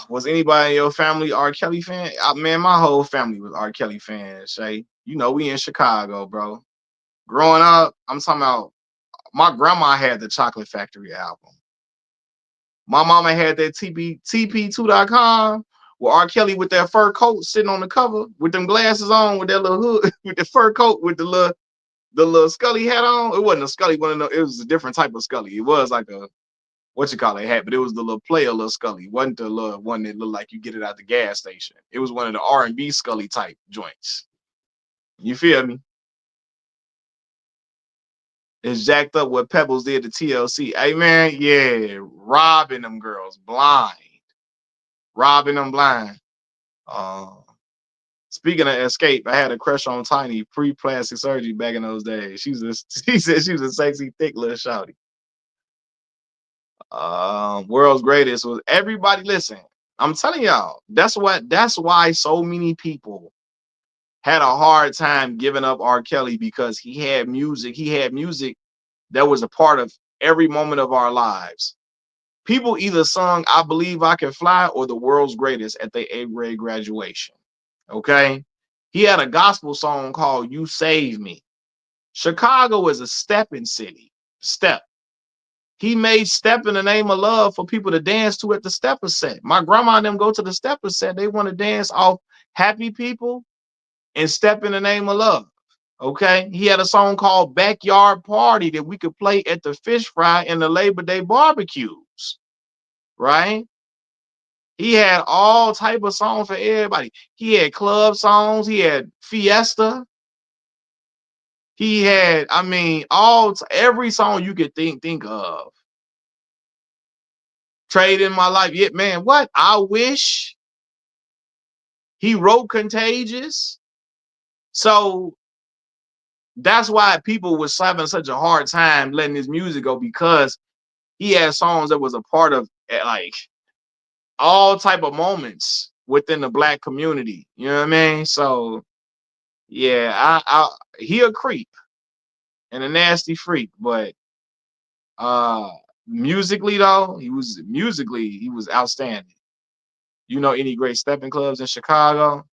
Was anybody in your family R. Kelly fan? Man, my whole family was R. Kelly fans. Shay, you know we in Chicago, bro. Growing up, I'm talking about. My grandma had the Chocolate Factory album. My mama had that TP2.com with R. Kelly with that fur coat sitting on the cover with them glasses on with that little hood with the fur coat with the little Scully hat on. It wasn't a Scully, it was a different type of Scully. It was like a what you call it hat, but it was the little player little Scully. It wasn't the little one that looked like you get it at the gas station. It was one of the R&B Scully type joints. You feel me? It's jacked up what Pebbles did to TLC. Hey man, yeah, robbing them girls blind, robbing them blind. Uh, Speaking of escape, I had a crush on Tiny pre-plastic surgery back in those days. She said she was a sexy, thick little shawty. World's greatest was everybody. Listen, I'm telling y'all, that's why so many people had a hard time giving up R. Kelly because he had music. He had music that was a part of every moment of our lives. People either sung "I Believe I Can Fly" or "The World's Greatest" at their 8th grade graduation. Okay, he had a gospel song called "You Save Me." Chicago is a stepping city. Step. He made "Step in the Name of Love" for people to dance to at the stepper set. My grandma and them go to the stepper set. They want to dance off "Happy People" and "Step in the Name of Love." Okay. He had a song called "Backyard Party" that we could play at the fish fry and the Labor Day barbecues. Right. He had all type of songs for everybody. He had club songs. He had Fiesta. He had, I mean, every song you could think of. Trade in My Life. Yeah, man, what? I Wish. He wrote Contagious. So that's why people was having such a hard time letting his music go because he had songs that was a part of like all type of moments within the black community. You know what I mean? So yeah, he a creep and a nasty freak, but uh musically though, he was outstanding. You know any great stepping clubs in Chicago?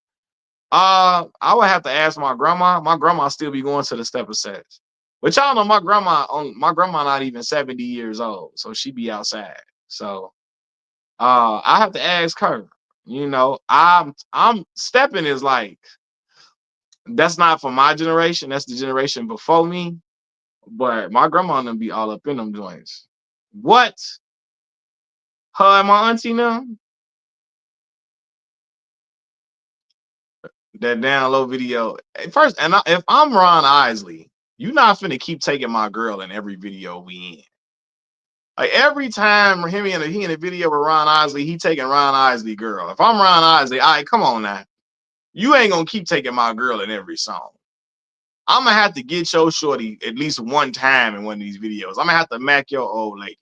I would have to ask my grandma. My grandma still be going to the stepper sets. But y'all know my grandma not even 70 years old, so she be outside. So I have to ask her. You know, I'm stepping is like that's not for my generation, that's the generation before me. But my grandma and them be all up in them joints. What? Her and my auntie now? That download video. First, if I'm Ron Isley, you not finna keep taking my girl in every video we in. Like every time he in a video with Ron Isley, he taking Ron Isley girl. If I'm Ron Isley, all right, come on now. You ain't gonna keep taking my girl in every song. I'm gonna have to get your shorty at least one time in one of these videos. I'm gonna have to mac your old lady.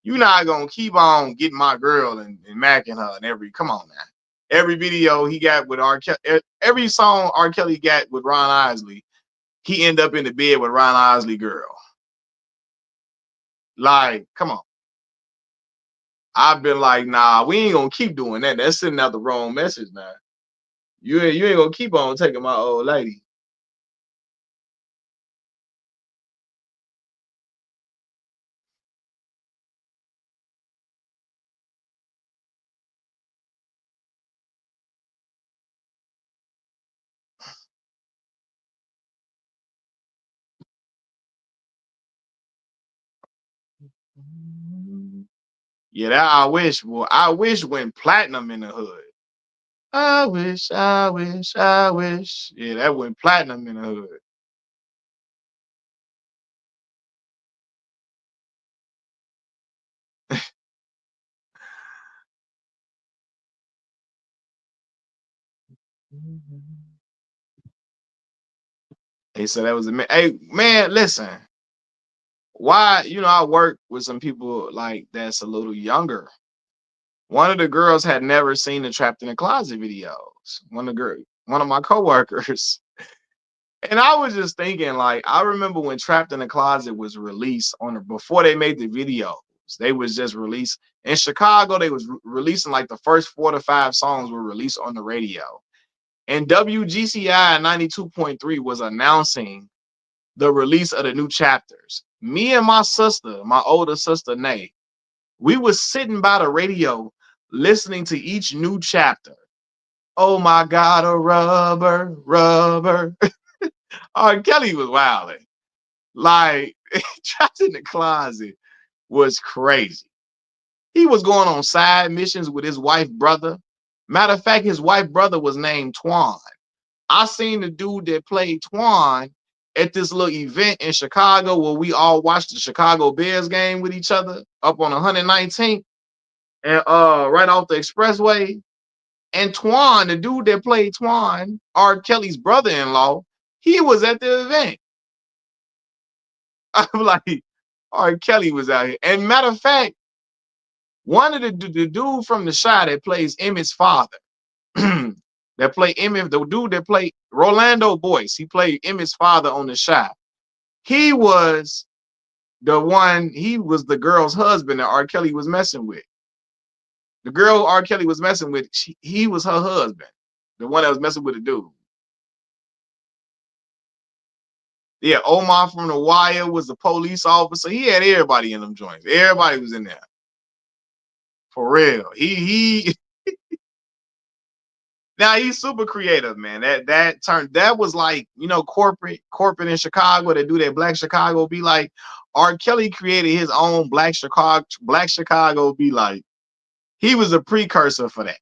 You not gonna keep on getting my girl and macking her and every come on now. Every video he got with R. Kelly, every song R. Kelly got with Ron Isley, he end up in the bed with Ron Isley girl. Like, come on. I've been like, nah, we ain't gonna keep doing that. That's sending out the wrong message now. You ain't gonna keep on taking my old lady. Yeah, that I wish. Well, I wish went platinum in the hood. I wish, I wish, I wish. Yeah, that went platinum in the hood. He said that was a man. Hey man, listen. Why, I work with some people like that's a little younger. One of the girls had never seen the Trapped in the Closet videos. One of my coworkers. And I was just thinking, like, I remember when Trapped in the Closet was released before they made the videos. They was just released in Chicago. They was releasing like the first 4 to 5 songs were released on the radio. And WGCI 92.3 was announcing the release of the new chapters. Me and my sister, my older sister, Nay, we was sitting by the radio listening to each new chapter. Oh my God, a rubber, rubber. R. Kelly was wilding. Like, Trapped in the Closet was crazy. He was going on side missions with his wife brother. Matter of fact, his wife brother was named Twan. I seen the dude that played Twan at this little event in Chicago where we all watched the Chicago Bears game with each other up on 119th and right off the expressway. And Twan, the dude that played Twan, R. Kelly's brother-in-law, he was at the event. I'm like, R. Kelly was out here. And matter of fact, one of the dude from the Shy that plays Emmett's father, that played Emmett, the dude that played Rolando Boyce, he played Emmett's father on the Shy. He was he was the girl's husband that R. Kelly was messing with. The girl R. Kelly was messing with, he was her husband, the one that was messing with the dude. Yeah, Omar from The Wire was the police officer. He had everybody in them joints. Everybody was in there. For real. He now he's super creative, man. That was like, corporate in Chicago that do that Black Chicago be like. R. Kelly created his own Black Chicago be like. He was a precursor for that.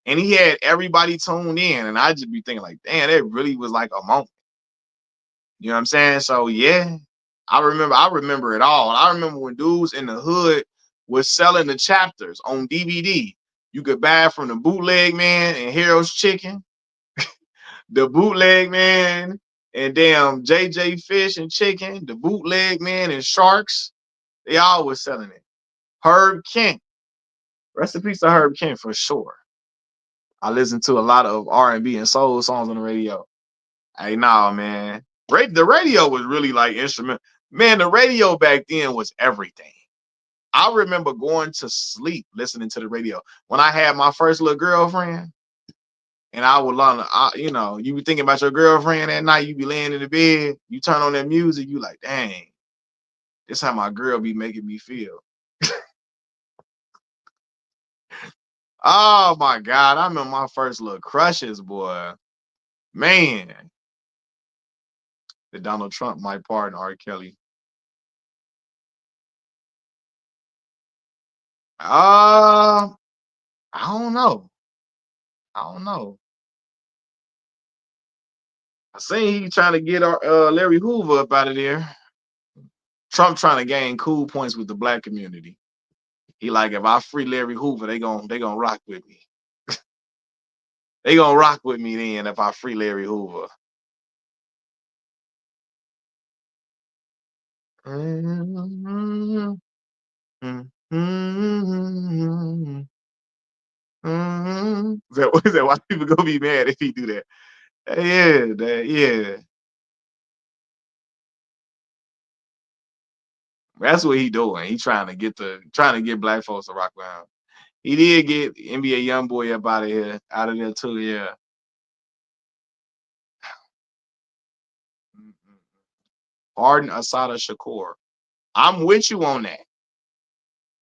And he had everybody tuned in. And I just be thinking like, damn, that really was like a moment. You know what I'm saying? So yeah, I remember it all. I remember when dudes in the hood was selling the chapters on DVD. You could buy it from the Bootleg Man and Harold's Chicken, the Bootleg Man and damn JJ Fish and Chicken, the Bootleg Man and Sharks. They all was selling it. Herb Kent. Rest in peace to Herb Kent for sure. I listened to a lot of R&B and soul songs on the radio. Hey, nah, man. The radio was really like instrument. Man, the radio back then was everything. I remember going to sleep listening to the radio when I had my first little girlfriend, and I would learn. You be thinking about your girlfriend at night. You be laying in the bed. You turn on that music. You like, dang, this how my girl be making me feel. Oh my God, I remember my first little crushes, boy. Man, the Donald Trump might pardon R. Kelly. Uh, I don't know. I don't know. I seen he trying to get Larry Hoover up out of there. Trump trying to gain cool points with the black community. He like, if I free Larry Hoover, they gonna rock with me. They gonna rock with me then if I free Larry Hoover. Mm-hmm. Mm-hmm. Mm-hmm. Is that why people gonna be mad if he do that? Yeah. That's what he doing. He trying to get black folks to rock with him. He did get NBA YoungBoy up out of there too. Yeah. Pardon Asada Shakur. I'm with you on that.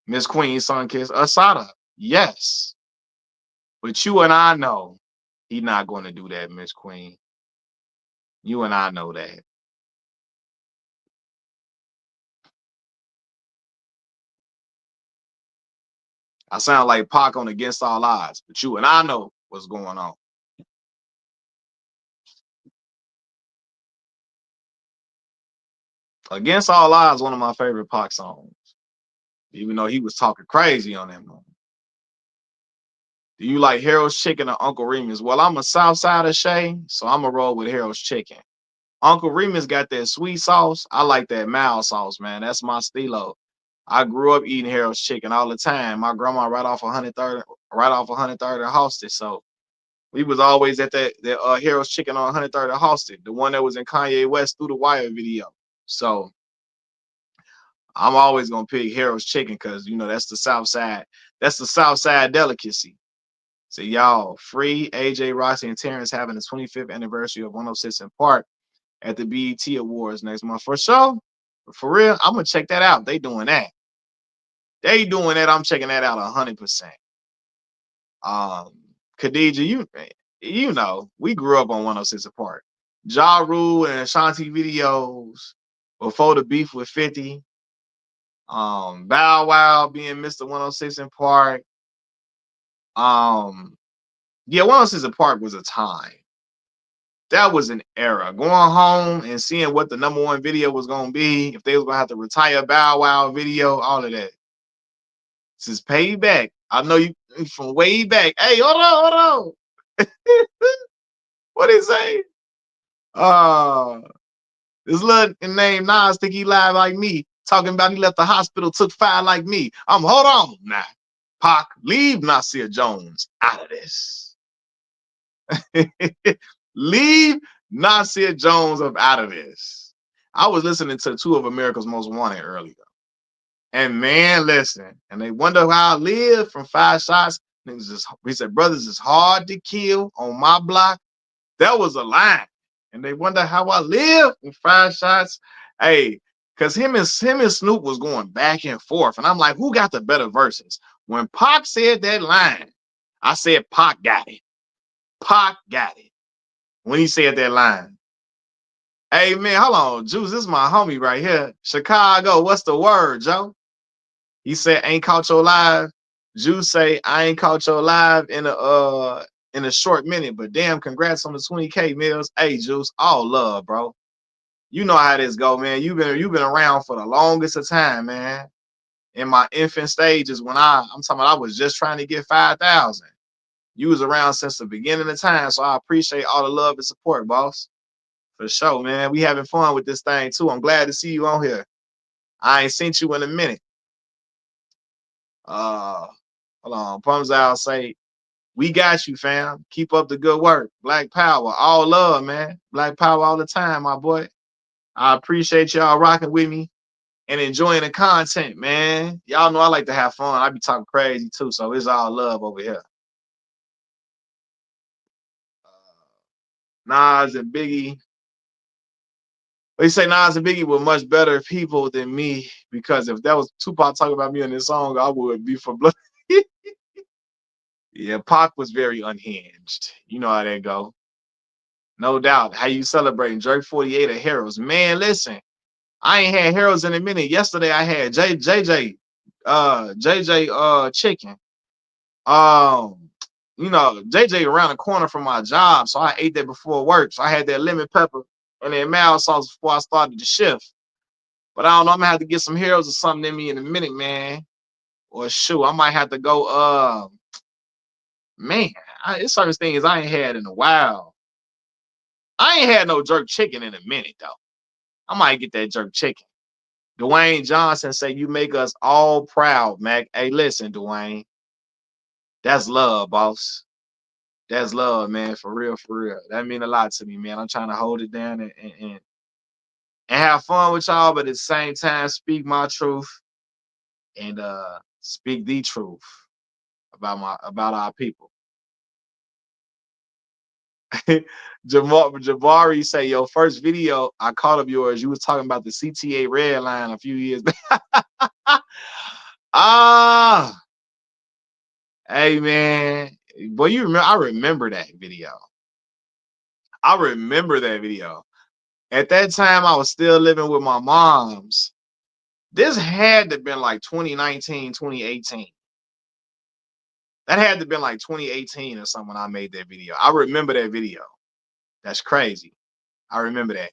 Miss Queen, Sun Kiss. Asada, yes. But you and I know he not going to do that, Miss Queen. You and I know that. I sound like Pac on Against All Odds, but you and I know what's going on. Against All Odds, one of my favorite Pac songs. Even though he was talking crazy on that moment. Do you like Harold's Chicken or Uncle Remus? Well, I'm a South Side of Shay, so I'm a roll with Harold's Chicken. Uncle Remus got that sweet sauce. I like that mild sauce, man. That's my stilo. I grew up eating Harold's chicken all the time. My grandma right off 103rd and Hostage. So we was always at that Harold's chicken on 103rd and Hostage, the one that was in Kanye West Through the Wire video. So I'm always gonna pick Harold's chicken because that's the South Side. That's the South Side delicacy. So y'all, free AJ Rossi and Terrence having the 25th anniversary of 106 in Park at the BET Awards next month. For sure. For real, I'm gonna check that out. They doing that. They doing that. I'm checking that out 100%. Um, Khadija, you know, we grew up on 106 Apart. Ja Rule and Ashanti videos before the beef with 50. Bow Wow being Mr. 106 in Park. Yeah, 106 in Park was a time. That was an era. Going home and seeing what the number one video was gonna be, if they was gonna have to retire Bow Wow video, all of that. This is payback. I know you from way back. Hey, hold on. What he say? Uh, this little named Nas think he live like me, talking about he left the hospital, took fire like me. Hold on now. Pac, leave Nasir Jones out of this. Leave Nasir Jones up out of this. I was listening to Two of America's Most Wanted earlier. And man, listen, and they wonder how I live from 5 shots. He said, brothers, it's hard to kill on my block. That was a line. And they wonder how I live from 5 shots. Hey, because him and Snoop was going back and forth. And I'm like, who got the better verses? When Pac said that line, I said Pac got it. Pac got it. When he said that line. Hey man, hold on. Juice, this is my homie right here. Chicago, what's the word, Joe? He said, ain't caught your live. Juice say, I ain't caught your live in a short minute, but damn, congrats on the 20K Mills. Hey, Juice, all love, bro. You know how this go, man. You've been around for the longest of time, man. In my infant stages, when I'm talking about I was just trying to get 5,000. You was around since the beginning of time, so I appreciate all the love and support, boss. For sure, man. We having fun with this thing too. I'm glad to see you on here. I ain't seen you in a minute. Hold on. Pums out say, we got you, fam. Keep up the good work. Black Power. All love, man. Black Power all the time, my boy. I appreciate y'all rocking with me and enjoying the content, man. Y'all know I like to have fun. I be talking crazy too, so it's all love over here. Nas and Biggie. They say Nas and Biggie were much better people than me because if that was Tupac talking about me in this song, I would be for blood. Yeah, Pac was very unhinged. You know how that go. No doubt. How you celebrating Jerk 48 at Heroes? Man, listen, I ain't had Heroes in a minute. Yesterday I had JJ chicken. Um, JJ around the corner from my job, so I ate that before work. So I had that lemon pepper and that mild sauce before I started the shift. But I don't know, I'm gonna have to get some Heroes or something in me in a minute, man. Or shoot, I might have to go. Man, it's certain things I ain't had in a while. I ain't had no jerk chicken in a minute though. I might get that jerk chicken. Dwayne Johnson say you make us all proud, Mac. Hey, listen, Dwayne. That's love, boss. That's love, man. For real, for real. That mean a lot to me, man. I'm trying to hold it down and have fun with y'all, but at the same time, speak my truth and speak the truth about our people. Jabari say your first video I caught of yours, you was talking about the CTA red line a few years back. Ah, hey man, boy, you remember? I remember that video. I remember that video. At that time, I was still living with my mom's. This had to have been like 2019, 2018. That had to have been like 2018 or something when I made that video. I remember that video. That's crazy. I remember that.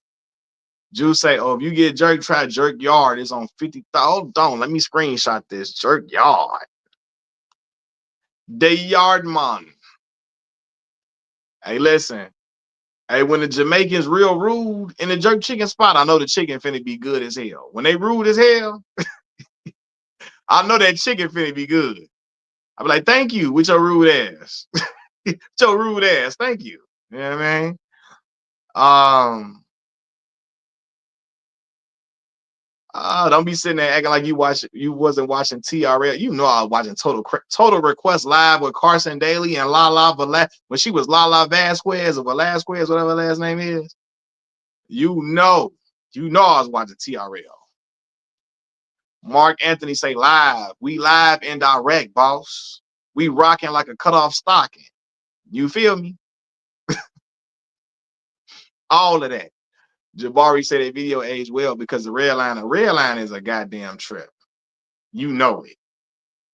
Juice say, oh, if you get jerk, try jerk yard. It's on 50. Hold on. Let me screenshot this. Jerk yard. The yard man. Hey, listen. Hey, when the Jamaicans real rude in the jerk chicken spot, I know the chicken finna be good as hell. When they rude as hell, I know that chicken finna be good. I be like, thank you with your rude ass. With your rude ass, thank you. You know what I mean? Don't be sitting there acting like you wasn't watching TRL. You know I was watching Total Request Live with Carson Daly and Lala when she was Lala Vasquez or Velasquez, whatever her last name is. You know I was watching TRL. Mark Anthony say live. We live and direct, boss. We rocking like a cut off stocking. You feel me? All of that. Jabari said that video aged well because the red line is a goddamn trip. You know it.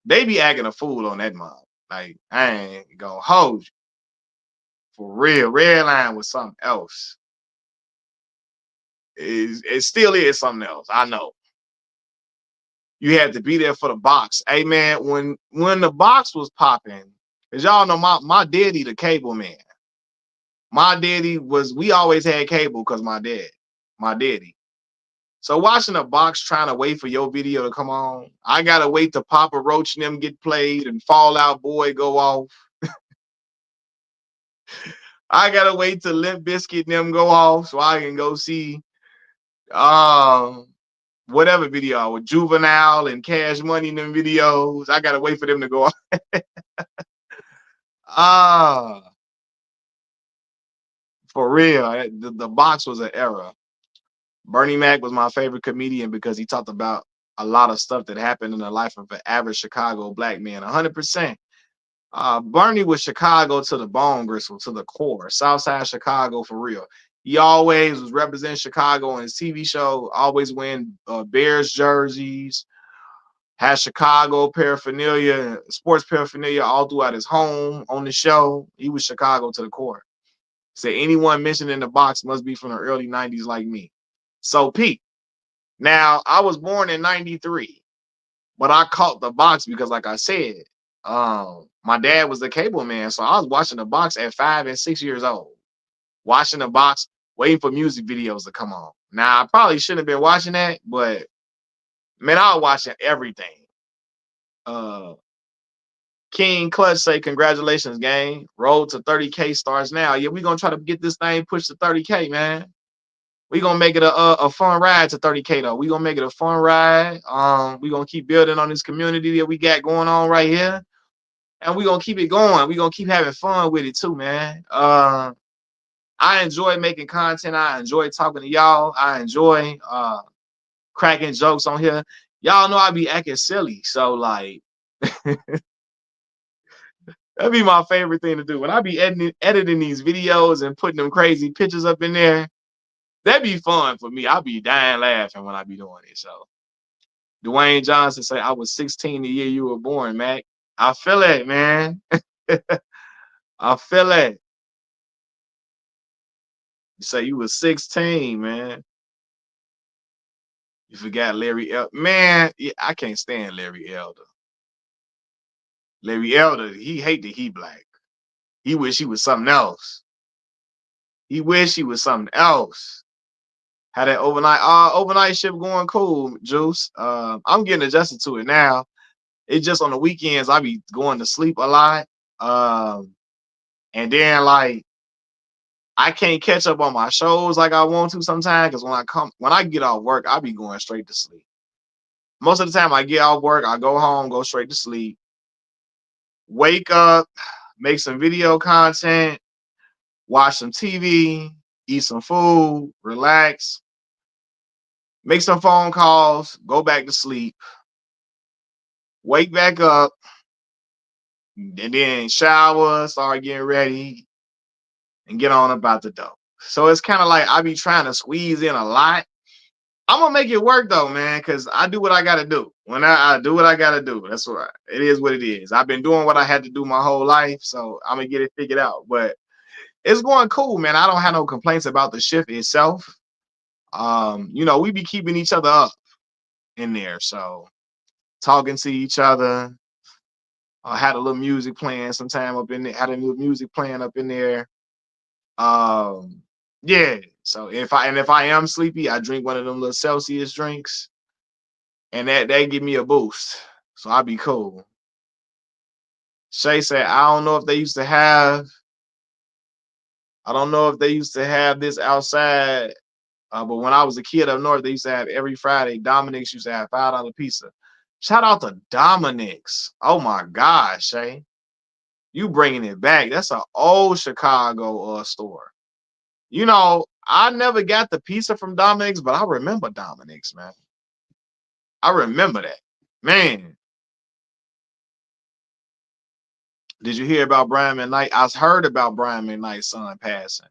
They be acting a fool on that mob. Like, I ain't gonna hold you. For real. Red line was something else. It still is something else. I know. You had to be there for the box. Hey man, when the box was popping, as y'all know, my daddy, the cable man. My daddy we always had cable because my daddy. So watching a box trying to wait for your video to come on, I gotta wait to Papa Roach and them get played and Fall Out Boy go off. I gotta wait till Limp Bizkit and them go off so I can go see whatever video with Juvenile and Cash Money in them videos. I gotta wait for them to go off. Ah, for real. The box was an era. Bernie Mac was my favorite comedian because he talked about a lot of stuff that happened in the life of an average Chicago black man. 100%. Bernie was Chicago to the bone gristle, to the core. Southside Chicago for real. He always was representing Chicago on his TV show, always wearing Bears jerseys, had Chicago paraphernalia, sports paraphernalia all throughout his home on the show. He was Chicago to the core. Said anyone mentioned in the box must be from the early 90s like me. So Pete, now I was born in 93, but I caught the box because like I said, my dad was the cable man. So I was watching the box at 5 and 6 years old. Watching the box, waiting for music videos to come on. Now I probably shouldn't have been watching that, but man, I was watching everything. Uh King Clutch say congratulations, gang. Road to 30K starts now. Yeah, we gonna try to get this thing pushed to 30K, man. We gonna make it a fun ride to 30K though. We gonna make it a fun ride. We gonna keep building on this community that we got going on right here, and we gonna keep it going. We gonna keep having fun with it too, man. I enjoy making content. I enjoy talking to y'all. I enjoy cracking jokes on here. Y'all know I be acting silly, so like that'd be my favorite thing to do. When I be editing these videos and putting them crazy pictures up in there, that'd be fun for me. I'll be dying laughing when I be doing it. So Dwayne Johnson say I was 16 the year you were born, Mac. I feel it, man. I feel it. You say you was 16, man. You forgot Larry Elder. Man, yeah, I can't stand Larry Elder. Larry Elder, he hate that he black. He wish he was something else. He wish he was something else. Had that overnight shift going cool, Juice. I'm getting adjusted to it now. It's just on the weekends I be going to sleep a lot. And then like I can't catch up on my shows like I want to sometimes because when I get off work, I be going straight to sleep. Most of the time I get off work, I go home, go straight to sleep, wake up, make some video content, watch some TV, eat some food, relax, make some phone calls, go back to sleep, wake back up, and then shower, start getting ready, and get on about the dough. So it's kind of like I be trying to squeeze in a lot. I'm gonna make it work though, man, because I do what I gotta do. When I do what I gotta do, that's it is what it is. I've been doing what I had to do my whole life, so I'm gonna get it figured out. But it's going cool, man. I don't have no complaints about the shift itself. We be keeping each other up in there, so talking to each other. I had a little music playing sometime up in there, had a new music playing up in there. Um, yeah. So if I am sleepy, I drink one of them little Celsius drinks, and that give me a boost. So I'll be cool. Shay said, I don't know if they used to have this outside, but when I was a kid up north, they used to have every Friday. Dominic's used to have $5 pizza. Shout out to Dominic's. Oh my gosh, Shay, you bringing it back? That's an old Chicago store. You know, I never got the pizza from Dominic's, but I remember Dominic's, man. I remember that. Man, did you hear about Brian McKnight? I heard about Brian McKnight's son passing.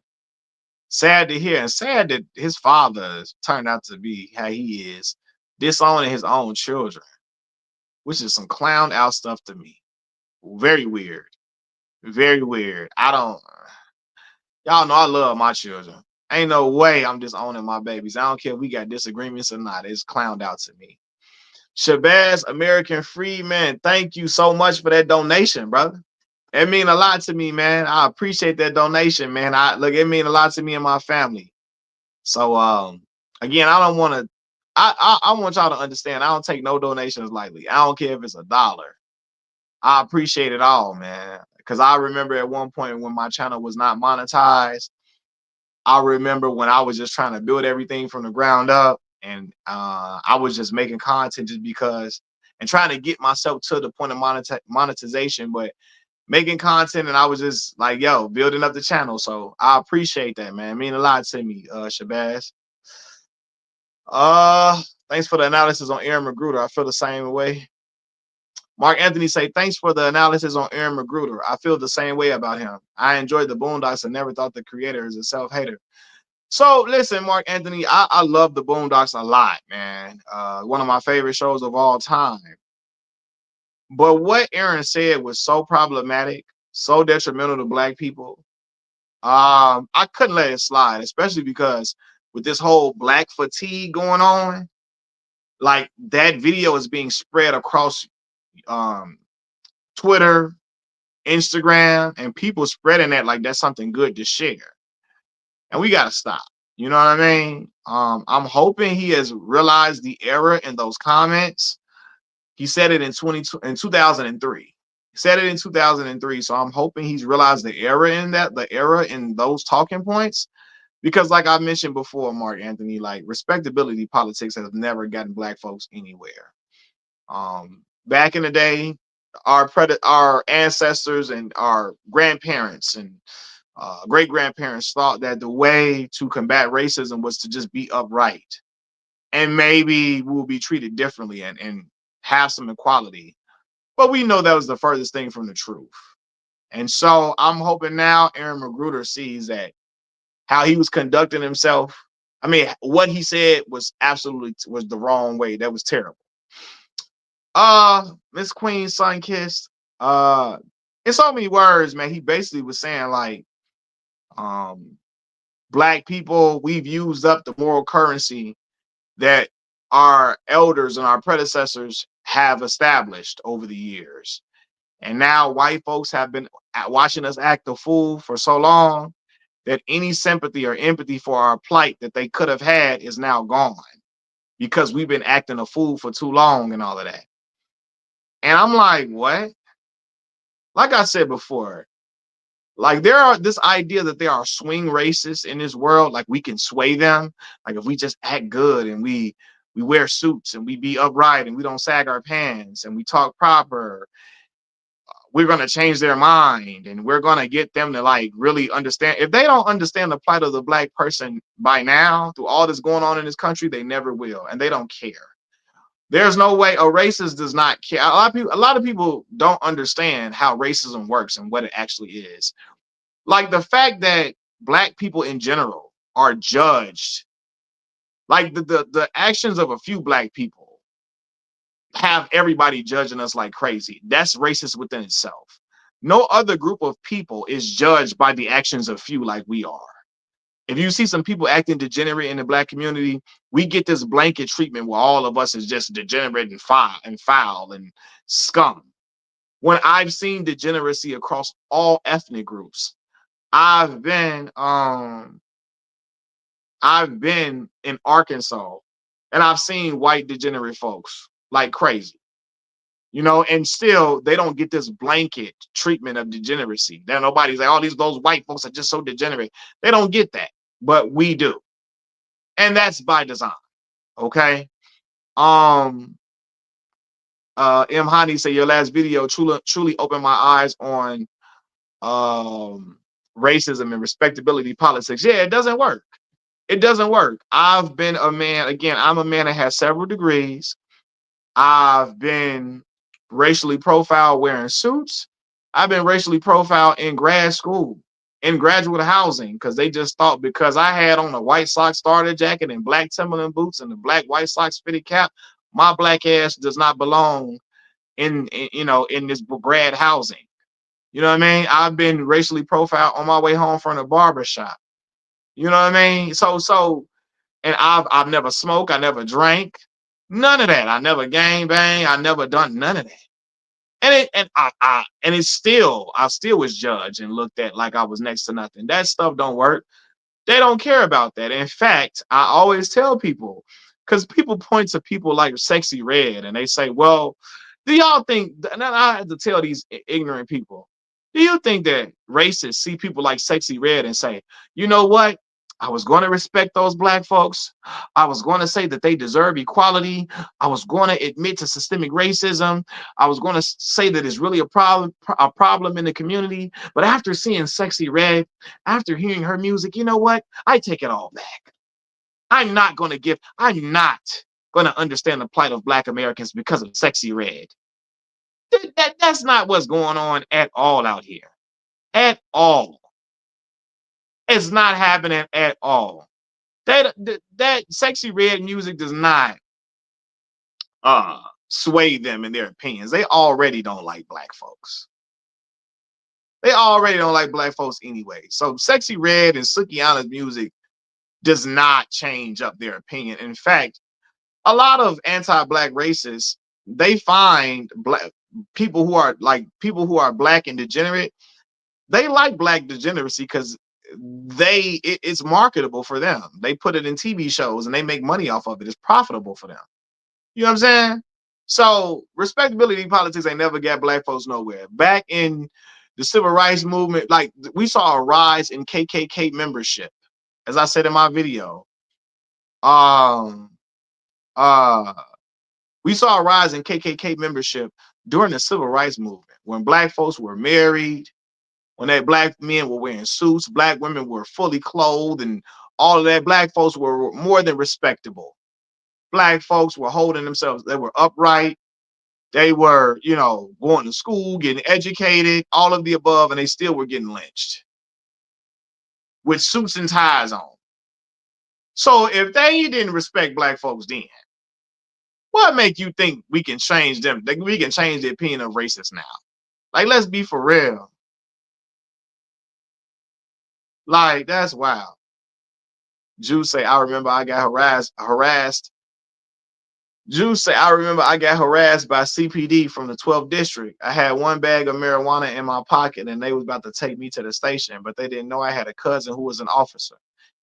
Sad to hear, and sad that his father turned out to be how he is, disowning his own children, which is some clown out stuff to me. Very weird. Very weird. Y'all know I love my children. Ain't no way I'm disowning my babies. I don't care if we got disagreements or not. It's clowned out to me. Shabazz American Freeman, thank you so much for that donation, brother. It mean a lot to me, man. I appreciate that donation, man. It mean a lot to me and my family. So again, I don't want to I want y'all to understand I don't take no donations lightly. I don't care if it's $1. I appreciate it all, man. Cause I remember at one point when my channel was not monetized, I remember when I was just trying to build everything from the ground up, and I was just making content just because and trying to get myself to the point of monetization, but making content, and I was just like, yo, building up the channel. So I appreciate that, man. It mean a lot to me, Shabazz. Uh, Thanks for the analysis on Aaron Magruder. I feel the same way. Mark Anthony say, thanks for the analysis on Aaron Magruder. I feel the same way about him. I enjoyed the Boondocks and never thought the creator is a self-hater. So listen, Mark Anthony, I love the Boondocks a lot, man. One of my favorite shows of all time. But what Aaron said was so problematic, so detrimental to black people. I couldn't let it slide, especially because with this whole black fatigue going on, like that video is being spread across um, Twitter, Instagram, and people spreading that like that's something good to share. And we gotta stop. You know what I mean? I'm hoping he has realized the error in those comments. He said it in 2003. He said it in 2003. So I'm hoping he's realized the error in that, the error in those talking points. Because like I mentioned before, Mark Anthony, like respectability politics has never gotten black folks anywhere. Back in the day, our ancestors and our grandparents and great grandparents thought that the way to combat racism was to just be upright, and maybe we'll be treated differently and have some equality. But we know that was the furthest thing from the truth. And so I'm hoping now Aaron Magruder sees that how he was conducting himself. I mean, what he said was the wrong way. That was terrible. Miss Queen Sun Kissed. In so many words, man, he basically was saying like, um, black people, we've used up the moral currency that our elders and our predecessors have established over the years. And now white folks have been watching us act a fool for so long that any sympathy or empathy for our plight that they could have had is now gone because we've been acting a fool for too long and all of that. And I'm like, what? Like I said before, like there are this idea that there are swing racists in this world, like we can sway them. Like if we just act good and we wear suits and we be upright and we don't sag our pants and we talk proper, we're going to change their mind and we're going to get them to like really understand. If they don't understand the plight of the black person by now, through all that's going on in this country, they never will, and they don't care. There's no way a racist does not care. A lot of people don't understand how racism works and what it actually is. Like the fact that black people in general are judged, like the actions of a few black people have everybody judging us like crazy. That's racist within itself. No other group of people is judged by the actions of few like we are. If you see some people acting degenerate in the black community, we get this blanket treatment where all of us is just degenerate and foul and scum. When I've seen degeneracy across all ethnic groups, I've been I've been in Arkansas and I've seen white degenerate folks like crazy, you know, and still they don't get this blanket treatment of degeneracy. That nobody's like, oh, those white folks are just so degenerate. They don't get that, but we do, and that's by design. Okay. Um. M. Hani said your last video truly opened my eyes on um racism and respectability politics. Yeah, it doesn't work. It doesn't work. I've been a man. Again, I'm a man that has several degrees. I've been racially profiled wearing suits. I've been racially profiled in grad school, in graduate housing, because they just thought because I had on a White Sox starter jacket and black Timberland boots and a black White Sox fitted cap, my black ass does not belong in this grad housing. You know what I mean? I've been racially profiled on my way home from the barber shop. You know what I mean? And I've never smoked, I never drank, none of that. I never gang bang, I never done none of that. And it's still I still was judged and looked at like I was next to nothing. That stuff don't work. They don't care about that. In fact, I always tell people, because people point to people like Sexy Red and they say, well, do y'all think, and I have to tell these ignorant people, do you think that racists see people like Sexy Red and say, you know what? I was going to respect those black folks. I was going to say that they deserve equality. I was going to admit to systemic racism. I was going to say that it's really a problem in the community. But after seeing Sexy Red, after hearing her music, you know what? I take it all back. I'm not going to understand the plight of black Americans because of Sexy Red. That's not what's going on at all out here. At all. It's not happening at all. That Sexy Red music does not sway them in their opinions. They already don't like black folks. They already don't like black folks anyway. So Sexy Red and Sukiana's music does not change up their opinion. In fact, a lot of anti-black racists, they find black people who are black and degenerate, they like black degeneracy because it's marketable for them. They put it in TV shows and they make money off of it. It's profitable for them. You know what I'm saying? So respectability politics ain't never got black folks nowhere. Back in the civil rights movement, like we saw a rise in KKK membership. As I said in my video, um, uh, we saw a rise in KKK membership during the civil rights movement when black folks were married, when that black men were wearing suits, black women were fully clothed, and all of that. Black folks were more than respectable. Black folks were holding themselves. They were upright. They were, going to school, getting educated, all of the above, and they still were getting lynched with suits and ties on. So if they didn't respect black folks then, what make you think we can change them? Like we can change the opinion of racists now? Like, let's be for real. Like, that's wild. Juice say, I remember I got harassed. Juice say, I remember I got harassed by CPD from the 12th district. I had one bag of marijuana in my pocket and they was about to take me to the station, but they didn't know I had a cousin who was an officer.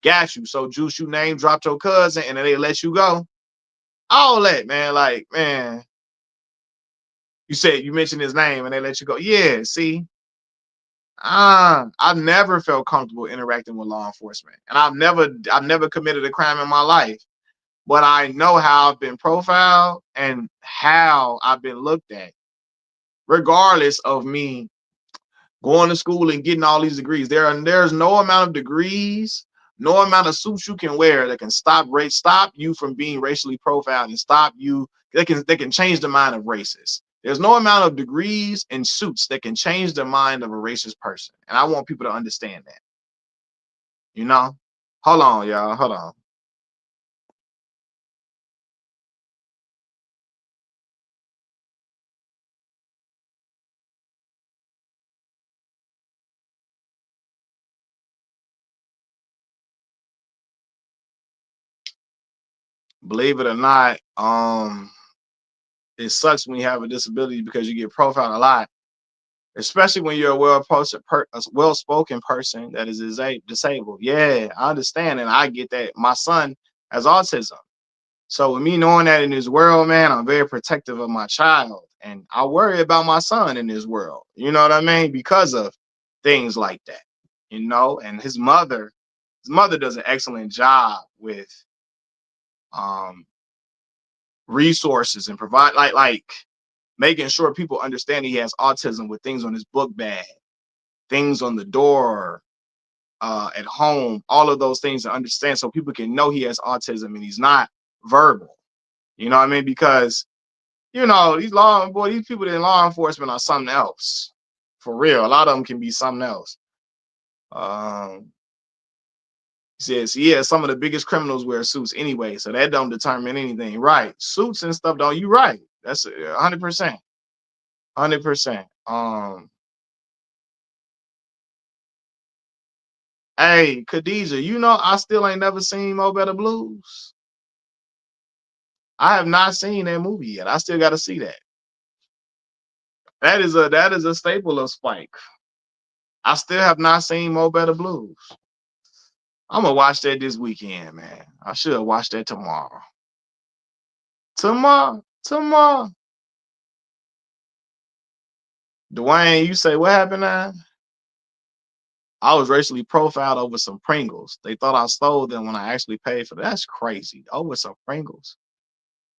Got you. So Juice, you name dropped your cousin and then they let you go. All that, man. Like, man, you mentioned his name and they let you go. Yeah, see, I've never felt comfortable interacting with law enforcement. And I've never committed a crime in my life. But I know how I've been profiled and how I've been looked at, regardless of me going to school and getting all these degrees. There's no amount of degrees, no amount of suits you can wear that can stop you from being racially profiled and stop you. They can change the mind of racists. There's no amount of degrees and suits that can change the mind of a racist person. And I want people to understand that. You know? Hold on, y'all. Hold on. Believe it or not, it sucks when you have a disability because you get profiled a lot. especially when you're a well-spoken person that is disabled. Yeah, I understand, and I get that. My son has autism, so with me knowing that in this world, man, I'm very protective of my child, and I worry about my son in this world. You know what I mean? Because of things like that, And his mother does an excellent job with um resources and provide like making sure people understand he has autism with things on his book bag, things on the door, at home, all of those things to understand so people can know he has autism and he's not verbal. You know what I mean? Because these people in law enforcement are something else. For real. A lot of them can be something else. Um he says, yeah, some of the biggest criminals wear suits anyway, so that don't determine anything. Right. Suits and stuff don't you right. That's 100%. 100%. Hey, Khadijah, I still ain't never seen Mo Better Blues. I have not seen that movie yet. I still got to see that. That is a staple of Spike. I still have not seen Mo Better Blues. I'm gonna watch that this weekend, man. I should watch that tomorrow. Tomorrow. Dwayne, you say what happened now? I was racially profiled over some Pringles. They thought I stole them when I actually paid for them. That's crazy. Over some Pringles.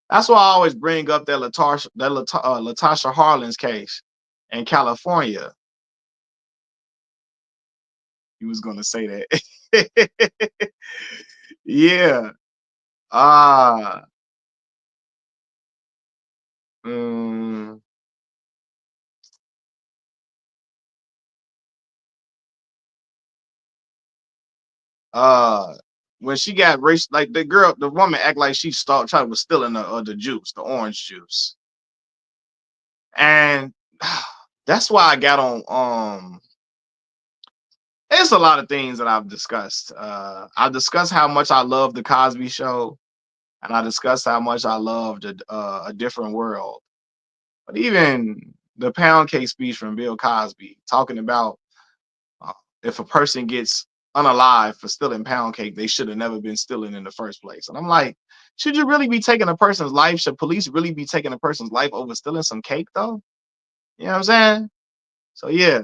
That's why I always bring up that Latasha Harlan's case in California. He was gonna say that. Yeah. Ah. Mm, uh. When she got race, like the woman act like she was stealing the juice, the orange juice, and that's why I got on. It's a lot of things that I've discussed. I discussed how much I love the Cosby Show, and I discussed how much I loved a different world. But even the pound cake speech from Bill Cosby, talking about uh, if a person gets unalive for stealing pound cake, they should have never been stealing in the first place. And I'm like, should you really be taking a person's life? Should police really be taking a person's life over stealing some cake, though? You know what I'm saying? So yeah.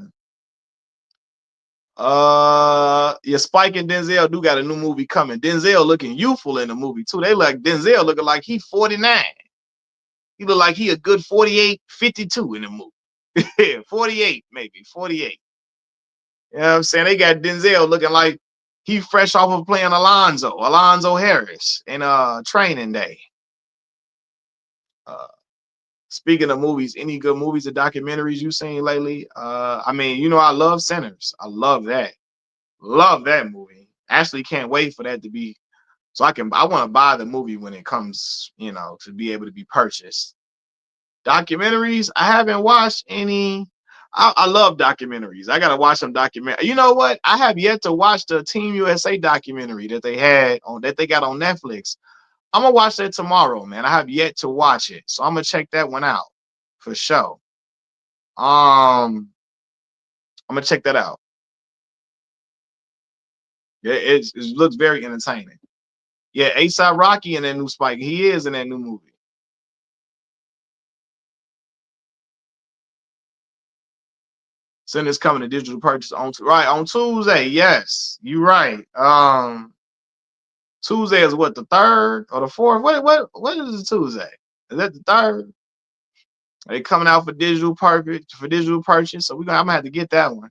Yeah, Spike and Denzel do got a new movie coming. Denzel looking youthful in the movie too. They like Denzel looking like he 49. He look like he a good 48, 52 in the movie. 48, maybe 48. You know what I'm saying? They got Denzel looking like he fresh off of playing Alonzo Harris in Training Day. Uh, Speaking of movies, any good movies or documentaries you seen lately? I mean, I love Sinners. I love that. Love that movie. Actually can't wait for that to be so I want to buy the movie when it comes, to be able to be purchased. Documentaries, I haven't watched any. I love documentaries. I gotta watch some documentary. You know what? I have yet to watch the Team USA documentary that they got on Netflix. I'm gonna watch that tomorrow, man. I have yet to watch it, so I'm gonna check that one out for sure. I'm gonna check that out. Yeah, it looks very entertaining. Yeah, ASAP Rocky in that new Spike. He is in that new movie. Send coming to digital purchase on Tuesday. Yes, you're right. Tuesday is what, the third or the fourth? What is it Tuesday? Is that the third? They coming out for digital purchase. So I'm gonna have to get that one.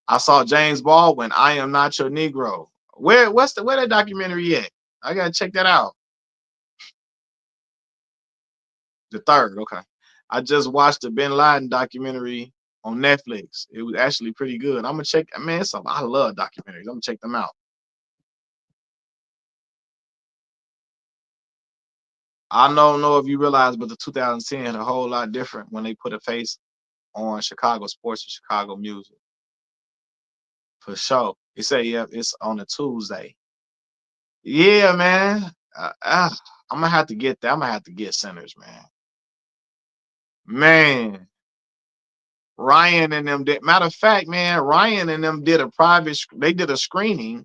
I saw James Baldwin. I am not your Negro. Where that documentary at? I gotta check that out. The third, okay. I just watched the Bin Laden documentary on Netflix. It was actually pretty good. I'm gonna check. Man, I love documentaries. I'm gonna check them out. I don't know if you realize, but the 2010 a whole lot different when they put a face on Chicago sports and Chicago music. For sure. They say, yeah, it's on a Tuesday. Yeah, man. I'm gonna have to get that. I'm gonna have to get Centers, man. Man. Ryan and them did. Matter of fact, man, Ryan and them did a private. They did a screening.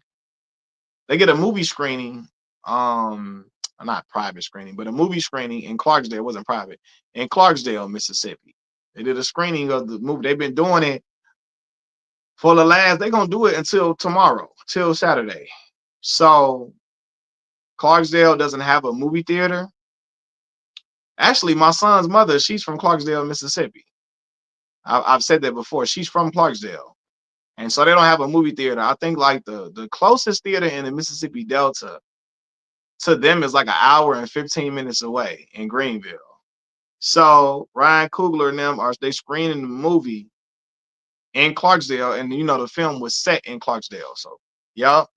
They get a movie screening. Um, not private screening, but a movie screening in Clarksdale. It wasn't private in Clarksdale, Mississippi. They did a screening of the movie. They've been doing it for the last. They're gonna do it until tomorrow, till Saturday. So Clarksdale doesn't have a movie theater. Actually, my son's mother, she's from Clarksdale, Mississippi. I've said that before. She's from Clarksdale. And so they don't have a movie theater. I think like the closest theater in the Mississippi Delta to them is like an hour and 15 minutes away in Greenville. So Ryan Coogler and them are they screening the movie in Clarksdale, and you know the film was set in Clarksdale. So yup.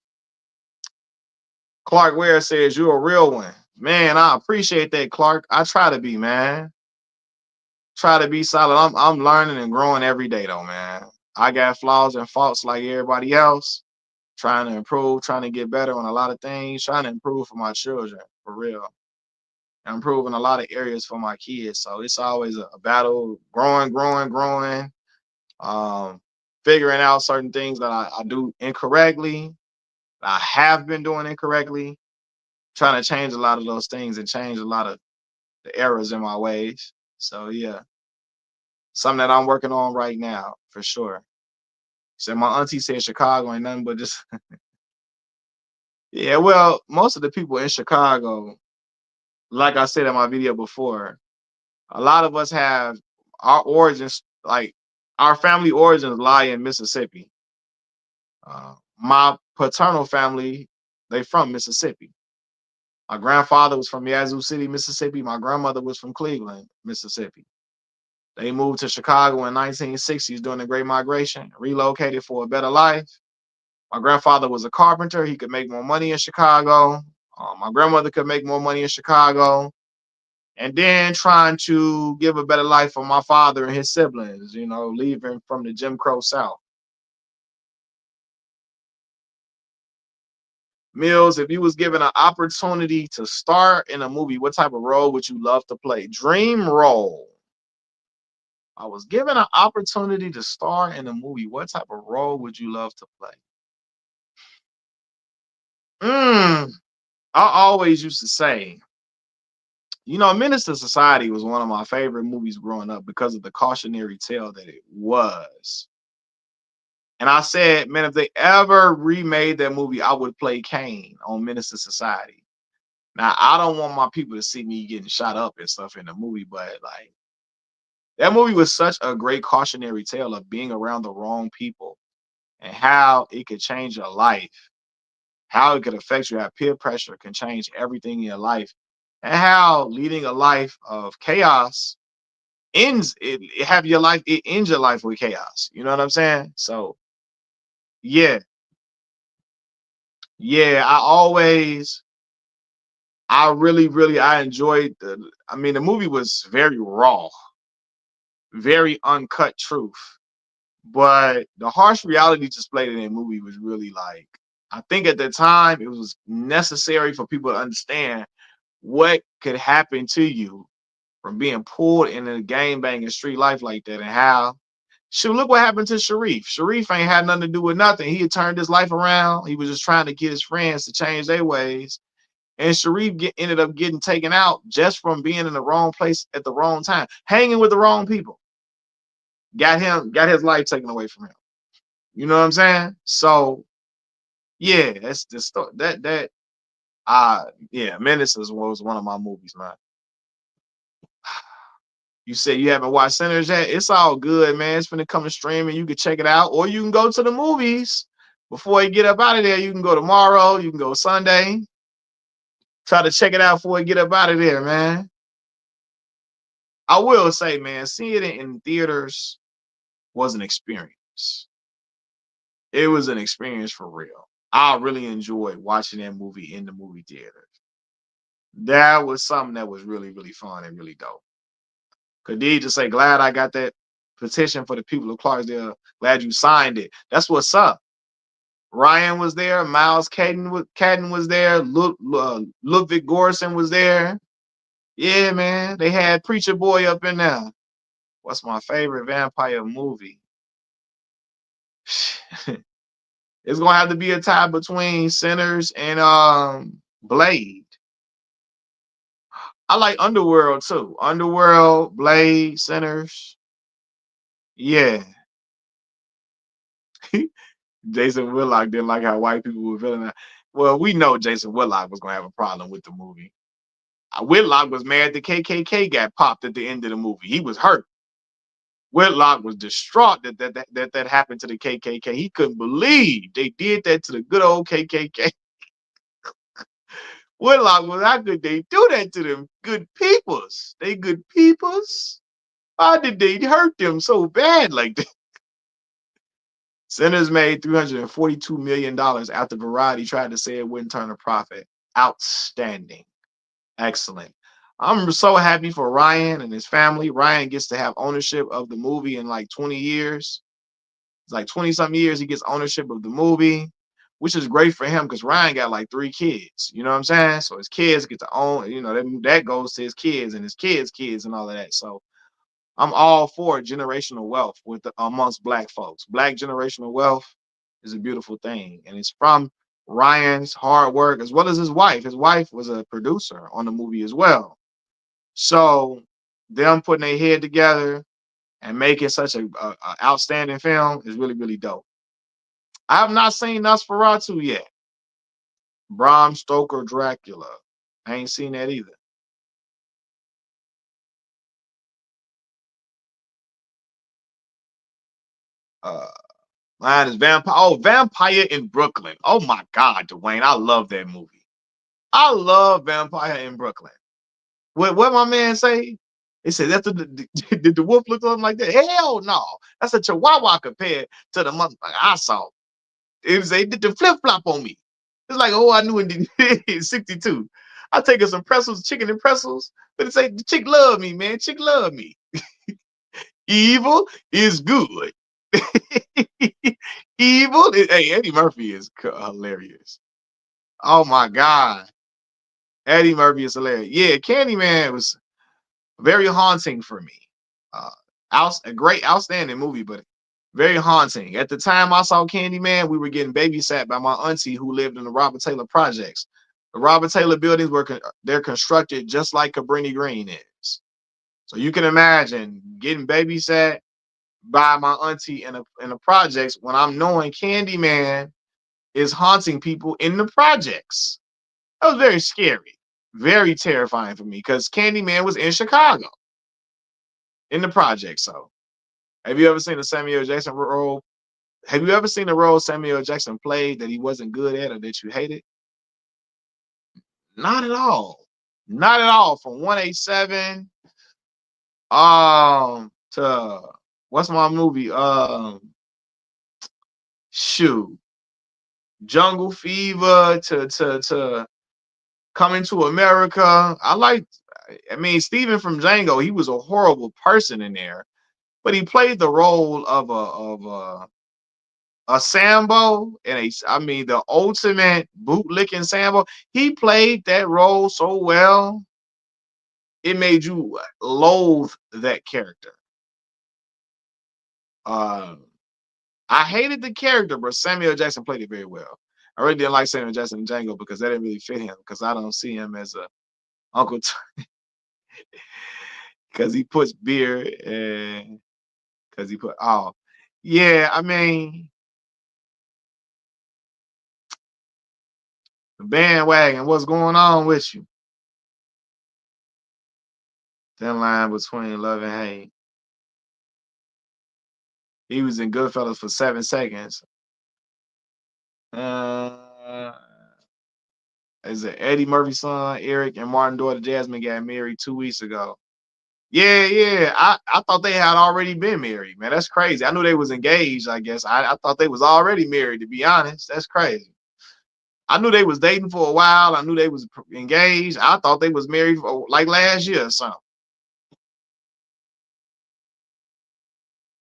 Clark Ware says you're a real one. Man, I appreciate that, Clark. I try to be, man. Try to be solid. I'm learning and growing every day though, man. I got flaws and faults like everybody else. Trying to improve, trying to get better on a lot of things, trying to improve for my children, for real. Improve in a lot of areas for my kids. So it's always a battle, growing, figuring out certain things that I do incorrectly, that I have been doing incorrectly, trying to change a lot of those things and change a lot of the errors in my ways. So yeah, something that I'm working on right now for sure. So my auntie said Chicago ain't nothing but just yeah. Well, most of the people in Chicago, like I said in my video before, a lot of us have our origins, like our family origins lie in Mississippi. My paternal family, they from Mississippi. My grandfather was from Yazoo City, Mississippi. My grandmother was from Cleveland, Mississippi. They moved to Chicago in 1960s during the Great Migration, relocated for a better life. My grandfather was a carpenter. He could make more money in Chicago. My grandmother could make more money in Chicago. And then trying to give a better life for my father and his siblings, you know, leaving from the Jim Crow South. Mills, if you was given an opportunity to star in a movie, what type of role would you love to play? Dream role. I was given an opportunity to star in a movie. What type of role would you love to play? I always used to say, you know, Minister Society was one of my favorite movies growing up because of the cautionary tale that it was. And I said, man, if they ever remade that movie, I would play Kane on Minister Society. Now, I don't want my people to see me getting shot up and stuff in the movie, but like that movie was such a great cautionary tale of being around the wrong people and how it could change your life, how it could affect you, how peer pressure can change everything in your life, and how leading a life of chaos it ends your life with chaos. You know what I'm saying? So yeah, yeah, I really I enjoyed I mean the movie was very raw, very uncut truth. But the harsh reality displayed in that movie was really like I think at the time it was necessary for people to understand what could happen to you from being pulled into a game banging street life like that and how shoot, look what happened to Sharif. Sharif ain't had nothing to do with nothing. He had turned his life around. He was just trying to get his friends to change their ways. And Sharif ended up getting taken out just from being in the wrong place at the wrong time, hanging with the wrong people. Got his life taken away from him. You know what I'm saying? So yeah, that's the story. Yeah, Menaces was one of my movies, man. You said you haven't watched Sinners yet? It's all good, man. It's gonna come to streaming. You can check it out, or you can go to the movies before you get up out of there. You can go tomorrow. You can go Sunday. Try to check it out before you get up out of there, man. I will say, man, seeing it in theaters was an experience. It was an experience for real. I really enjoyed watching that movie in the movie theater. That was something that was really fun and really dope. Khadija just say, glad I got that petition for the people of Clarksdale. Glad you signed it. That's what's up. Ryan was there. Miles Cadden was there. Ludwig Gorson was there. Yeah, man. They had Preacher Boy up in there. What's my favorite vampire movie? It's gonna have to be a tie between Sinners and Blade. I like Underworld too. Underworld, Blade, Sinners. Yeah. Jason Whitlock didn't like how white people were feeling that. Well, we know Jason Whitlock was gonna have a problem with the movie. Whitlock was mad the KKK got popped at the end of the movie. He was hurt. Whitlock was distraught that happened to the KKK. He couldn't believe they did that to the good old KKK. Whitlock was, how could they do that to them good peoples? They good peoples? Why did they hurt them so bad like that? Sinners made $342 million after Variety tried to say it wouldn't turn a profit. Outstanding. Excellent. I'm so happy for Ryan and his family. Ryan gets to have ownership of the movie in like 20 years. It's like 20 something years he gets ownership of the movie, which is great for him because Ryan got like 3 kids. You know what I'm saying? So his kids get to own, that goes to his kids and his kids and all of that. So I'm all for generational wealth amongst black folks. Black generational wealth is a beautiful thing. And it's from Ryan's hard work as well as his wife. His wife was a producer on the movie as well. So them putting their head together and making such a outstanding film is really, really dope. I have not seen Nosferatu yet. Bram Stoker Dracula. I ain't seen that either. Uh, Mine is Vampire. Oh, Vampire in Brooklyn. Oh my God, Dwayne. I love that movie. I love Vampire in Brooklyn. What my man say? He said, that's did the wolf look something like that? Hell no. That's a chihuahua compared to the mother I saw. It was they did the flip flop on me. It's like, oh, I knew in 62. I take her some pretzels, chicken and pretzels, but it's like the chick love me, man. Chick love me. Evil is good. Evil. Hey, Eddie Murphy is hilarious. Oh my God, Eddie Murphy is hilarious. Yeah, Candyman was very haunting for me. Uh, a great, outstanding movie, but very haunting. At the time I saw Candyman, we were getting babysat by my auntie who lived in the Robert Taylor projects. The Robert Taylor buildings they're constructed just like Cabrini Green is. So you can imagine getting babysat by my auntie in the projects when I'm knowing Candyman is haunting people in the projects. That was very scary, very terrifying for me because Candyman was in Chicago in the project. So, have you ever seen a Samuel Jackson role? Have you ever seen a role Samuel Jackson played that he wasn't good at or that you hated? Not at all. Not at all. From 187 to what's my movie? Shoot. Jungle Fever to Coming to America. I mean, Steven from Django, he was a horrible person in there, but he played the role of a Sambo and I mean the ultimate bootlicking Sambo. He played that role so well, it made you loathe that character. Uh, I hated the character, but Samuel Jackson played it very well. I really didn't like Samuel Jackson in Django because that didn't really fit him because I don't see him as a Uncle because he puts beer and because he put yeah, I mean the bandwagon, what's going on with you? Thin line between love and hate. He was in Goodfellas for 7 seconds. Uh, is it Eddie Murphy's son, Eric, and Martin daughter Jasmine got married 2 weeks ago? Yeah, yeah. I thought they had already been married, man. That's crazy. I knew they was engaged, I guess. I thought they was already married, to be honest. That's crazy. I knew they was dating for a while. I knew they was engaged. I thought they was married for like last year or something.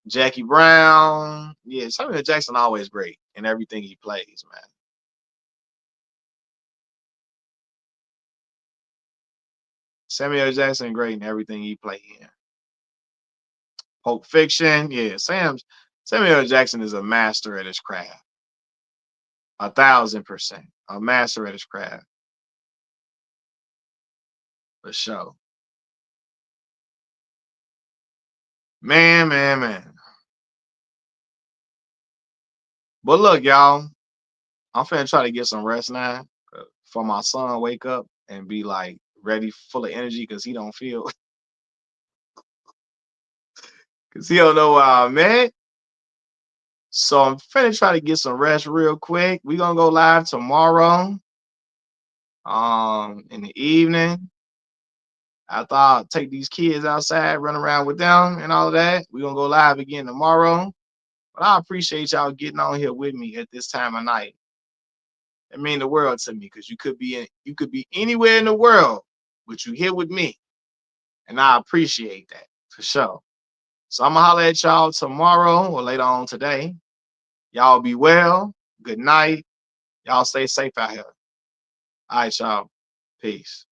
Jackie Brown. Yeah, Samuel Jackson always great in everything he plays, man. Samuel Jackson great in everything he played in. Pulp Fiction. Yeah, Samuel Jackson is a master at his craft. 1,000%. A master at his craft. For sure. Man. But look, y'all, I'm finna try to get some rest now for my son wake up and be like ready, full of energy because he don't feel, because he don't know where I'm at. So I'm finna try to get some rest real quick. We gonna go live tomorrow, in the evening. After I take these kids outside, run around with them and all of that, we gonna go live again tomorrow. But I appreciate y'all getting on here with me at this time of night. It mean the world to me because you could be anywhere in the world, but you here with me, and I appreciate that for sure. So I'm gonna holler at y'all tomorrow or later on today. Y'all be well. Good night. Y'all stay safe out here. All right, y'all. Peace.